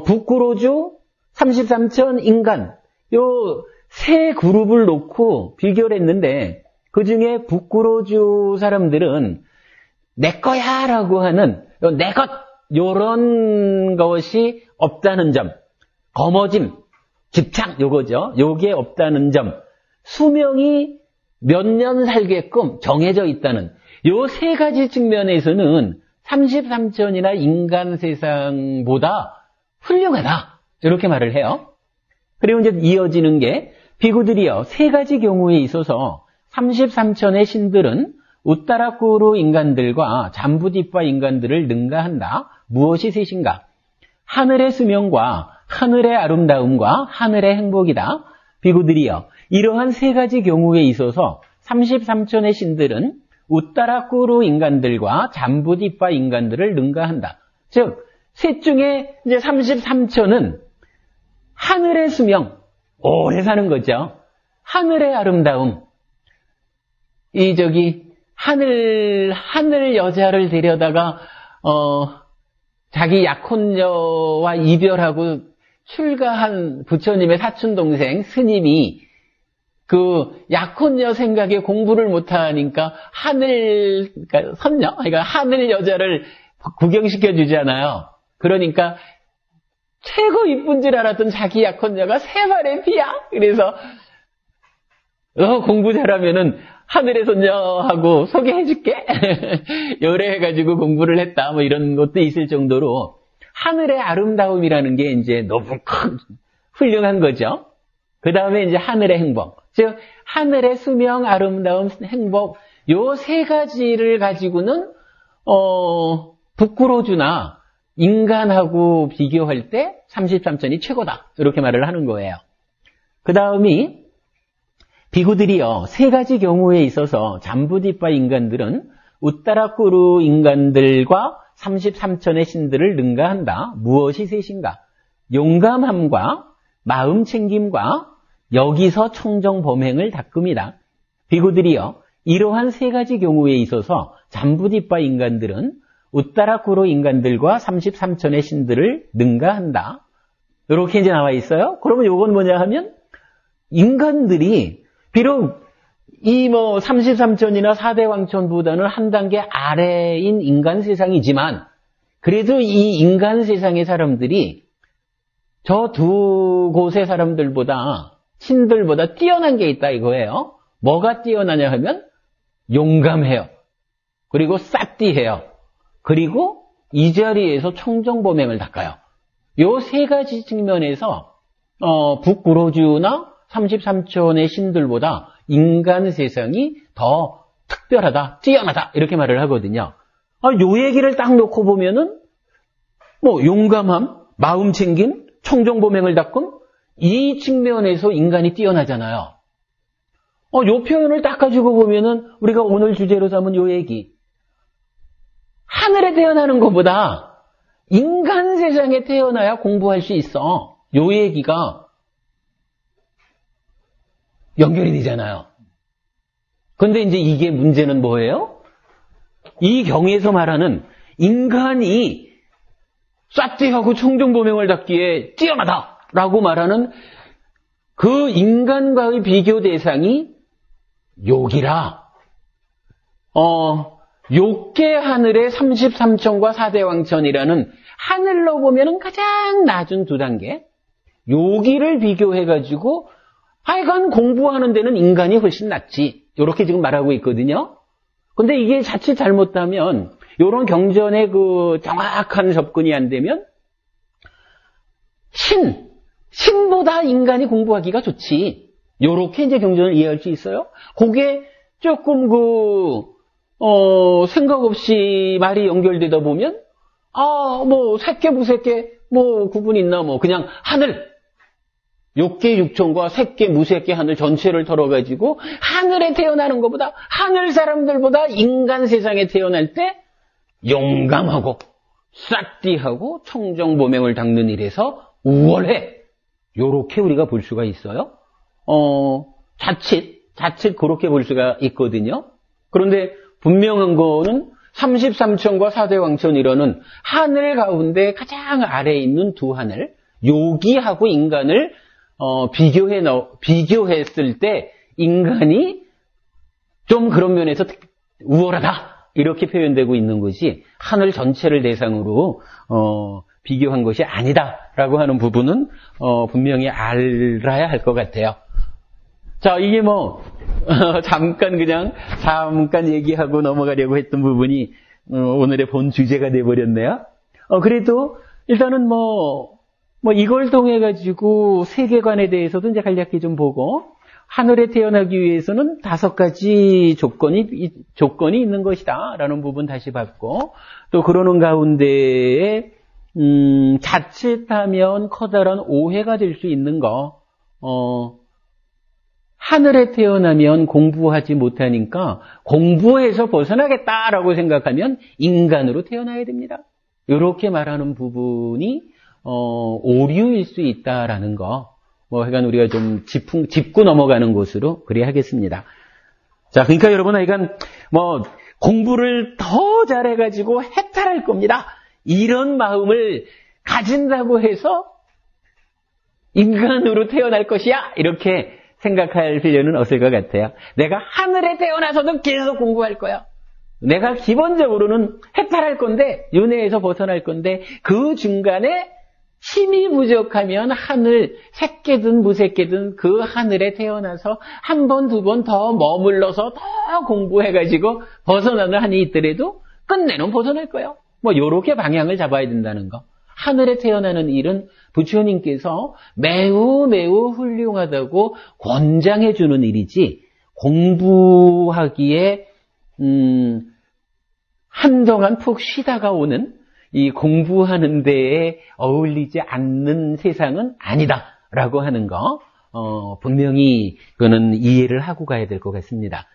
북구로주, 33천 인간, 요 세 그룹을 놓고 비교를 했는데 그 중에 북구로주 사람들은 내 거야 라고 하는 내 것 요런 것이 없다는 점, 거머짐, 집착 요거죠. 요게 없다는 점, 수명이 몇 년 살게끔 정해져 있다는 요 세 가지 측면에서는 33천이나 인간 세상보다 훌륭하다 이렇게 말을 해요. 그리고 이제 이어지는 게 비구들이요. 세 가지 경우에 있어서 33천의 신들은 우따라꾸루 인간들과 잠부디빠 인간들을 능가한다. 무엇이 셋인가? 하늘의 수명과 하늘의 아름다움과 하늘의 행복이다. 비구들이요. 이러한 세 가지 경우에 있어서 33천의 신들은 우따라꾸루 인간들과 잠부디빠 인간들을 능가한다. 즉, 셋 중에 이제 33천은 하늘의 수명, 오래 사는 거죠. 하늘의 아름다움. 하늘 여자를 데려다가, 자기 약혼녀와 이별하고 출가한 부처님의 사촌동생 스님이 그 약혼녀 생각에 공부를 못하니까 그러니까 선녀? 그러니까 하늘 여자를 구경시켜 주잖아요. 그러니까 최고 이쁜 줄 알았던 자기 약혼녀가 세 발의 피야. 그래서 공부 잘하면은 하늘의 손녀하고 소개해줄게. 요래해가지고 공부를 했다. 뭐 이런 것도 있을 정도로 하늘의 아름다움이라는 게 이제 너무 훌륭한 거죠. 그 다음에 이제 하늘의 행복. 즉 하늘의 수명, 아름다움, 행복 요 세 가지를 가지고는 북구로주나 인간하고 비교할 때 33천이 최고다. 이렇게 말을 하는 거예요. 그 다음이 비구들이요. 세 가지 경우에 있어서 잠부디빠 인간들은 우따라꾸루 인간들과 33천의 신들을 능가한다. 무엇이 셋인가? 용감함과 마음 챙김과 여기서 청정 범행을 닦음이다. 비구들이요. 이러한 세 가지 경우에 있어서 잠부디빠 인간들은 우따라꾸루 인간들과 33천의 신들을 능가한다. 이렇게 이제 나와 있어요. 그러면 요건 뭐냐 하면 인간들이 비록 이 33천이나 4대 왕천보다는 한 단계 아래인 인간 세상이지만 그래도 이 인간 세상의 사람들이 저 두 곳의 사람들보다 신들보다 뛰어난 게 있다 이거예요. 뭐가 뛰어나냐 하면 용감해요. 그리고 쌉디해요. 그리고 이 자리에서 청정범행을 닦아요. 요 세 가지 측면에서 북구로주나 33촌의 신들보다 인간 세상이 더 특별하다, 뛰어나다 이렇게 말을 하거든요. 요 얘기를 딱 놓고 보면은 뭐 용감함, 마음 챙김, 청정보명을 닦음 이 측면에서 인간이 뛰어나잖아요. 요 표현을 딱 가지고 보면은 우리가 오늘 주제로 삼은 요 얘기 하늘에 태어나는 것보다 인간 세상에 태어나야 공부할 수 있어. 요 얘기가 연결이 되잖아요. 근데 이제 이게 문제는 뭐예요? 이 경에서 말하는 인간이 쏴띠하고 청정보명을 닦기에 뛰어나다라고 말하는 그 인간과의 비교 대상이 욕이라 욕계 하늘의 33천과 4대왕천이라는 하늘로 보면은 가장 낮은 두 단계 여기를 비교해가지고 하여간 공부하는 데는 인간이 훨씬 낫지 이렇게 지금 말하고 있거든요. 근데 이게 자칫 잘못하면 이런 경전의 그 정확한 접근이 안 되면 신보다 인간이 공부하기가 좋지 이렇게 이제 경전을 이해할 수 있어요. 그게 조금 생각 없이 말이 연결되다 보면 뭐 새끼 무새끼 뭐 구분이 있나 뭐 그냥 하늘 욕계 육천과 새끼 무새끼 하늘 전체를 털어가지고 하늘에 태어나는 것보다 하늘 사람들보다 인간 세상에 태어날 때 용감하고 싹띠하고 청정보명을 닦는 일에서 우월해 요렇게 우리가 볼 수가 있어요. 자칫 그렇게 볼 수가 있거든요. 그런데 분명한 거는 33천과 4대왕천이라는 하늘 가운데 가장 아래에 있는 두 하늘 요기하고 인간을 비교했을 때 인간이 좀 그런 면에서 우월하다 이렇게 표현되고 있는 것이 하늘 전체를 대상으로 비교한 것이 아니다라고 하는 부분은 분명히 알아야 할 것 같아요. 자, 이게 잠깐 얘기하고 넘어가려고 했던 부분이 오늘의 본 주제가 돼버렸네요. 그래도 일단은 이걸 통해가지고 세계관에 대해서도 이제 간략히 좀 보고, 하늘에 태어나기 위해서는 5가지 조건이 있는 것이다. 라는 부분 다시 봤고, 또 그러는 가운데에, 자칫하면 커다란 오해가 될 수 있는 거, 하늘에 태어나면 공부하지 못하니까 공부해서 벗어나겠다라고 생각하면 인간으로 태어나야 됩니다. 이렇게 말하는 부분이 오류일 수 있다라는 거, 하여간 우리가 좀 짚고 넘어가는 것으로 그래야 하겠습니다. 자, 그러니까 여러분, 하여간 공부를 더 잘해가지고 해탈할 겁니다. 이런 마음을 가진다고 해서 인간으로 태어날 것이야 이렇게 생각할 필요는 없을 것 같아요. 내가 하늘에 태어나서도 계속 공부할 거야. 내가 기본적으로는 해탈할 건데, 윤회에서 벗어날 건데, 그 중간에 힘이 부족하면 하늘, 새끼든 무새끼든 그 하늘에 태어나서 한 번, 두 번 더 머물러서 더 공부해가지고 벗어나는 한이 있더라도 끝내는 벗어날 거예요. 요렇게 방향을 잡아야 된다는 거. 하늘에 태어나는 일은 부처님께서 매우 훌륭하다고 권장해 주는 일이지, 공부하기에 한동안 푹 쉬다가 오는 이 공부하는 데에 어울리지 않는 세상은 아니다라고 하는 거, 분명히 그거는 이해를 하고 가야 될 것 같습니다.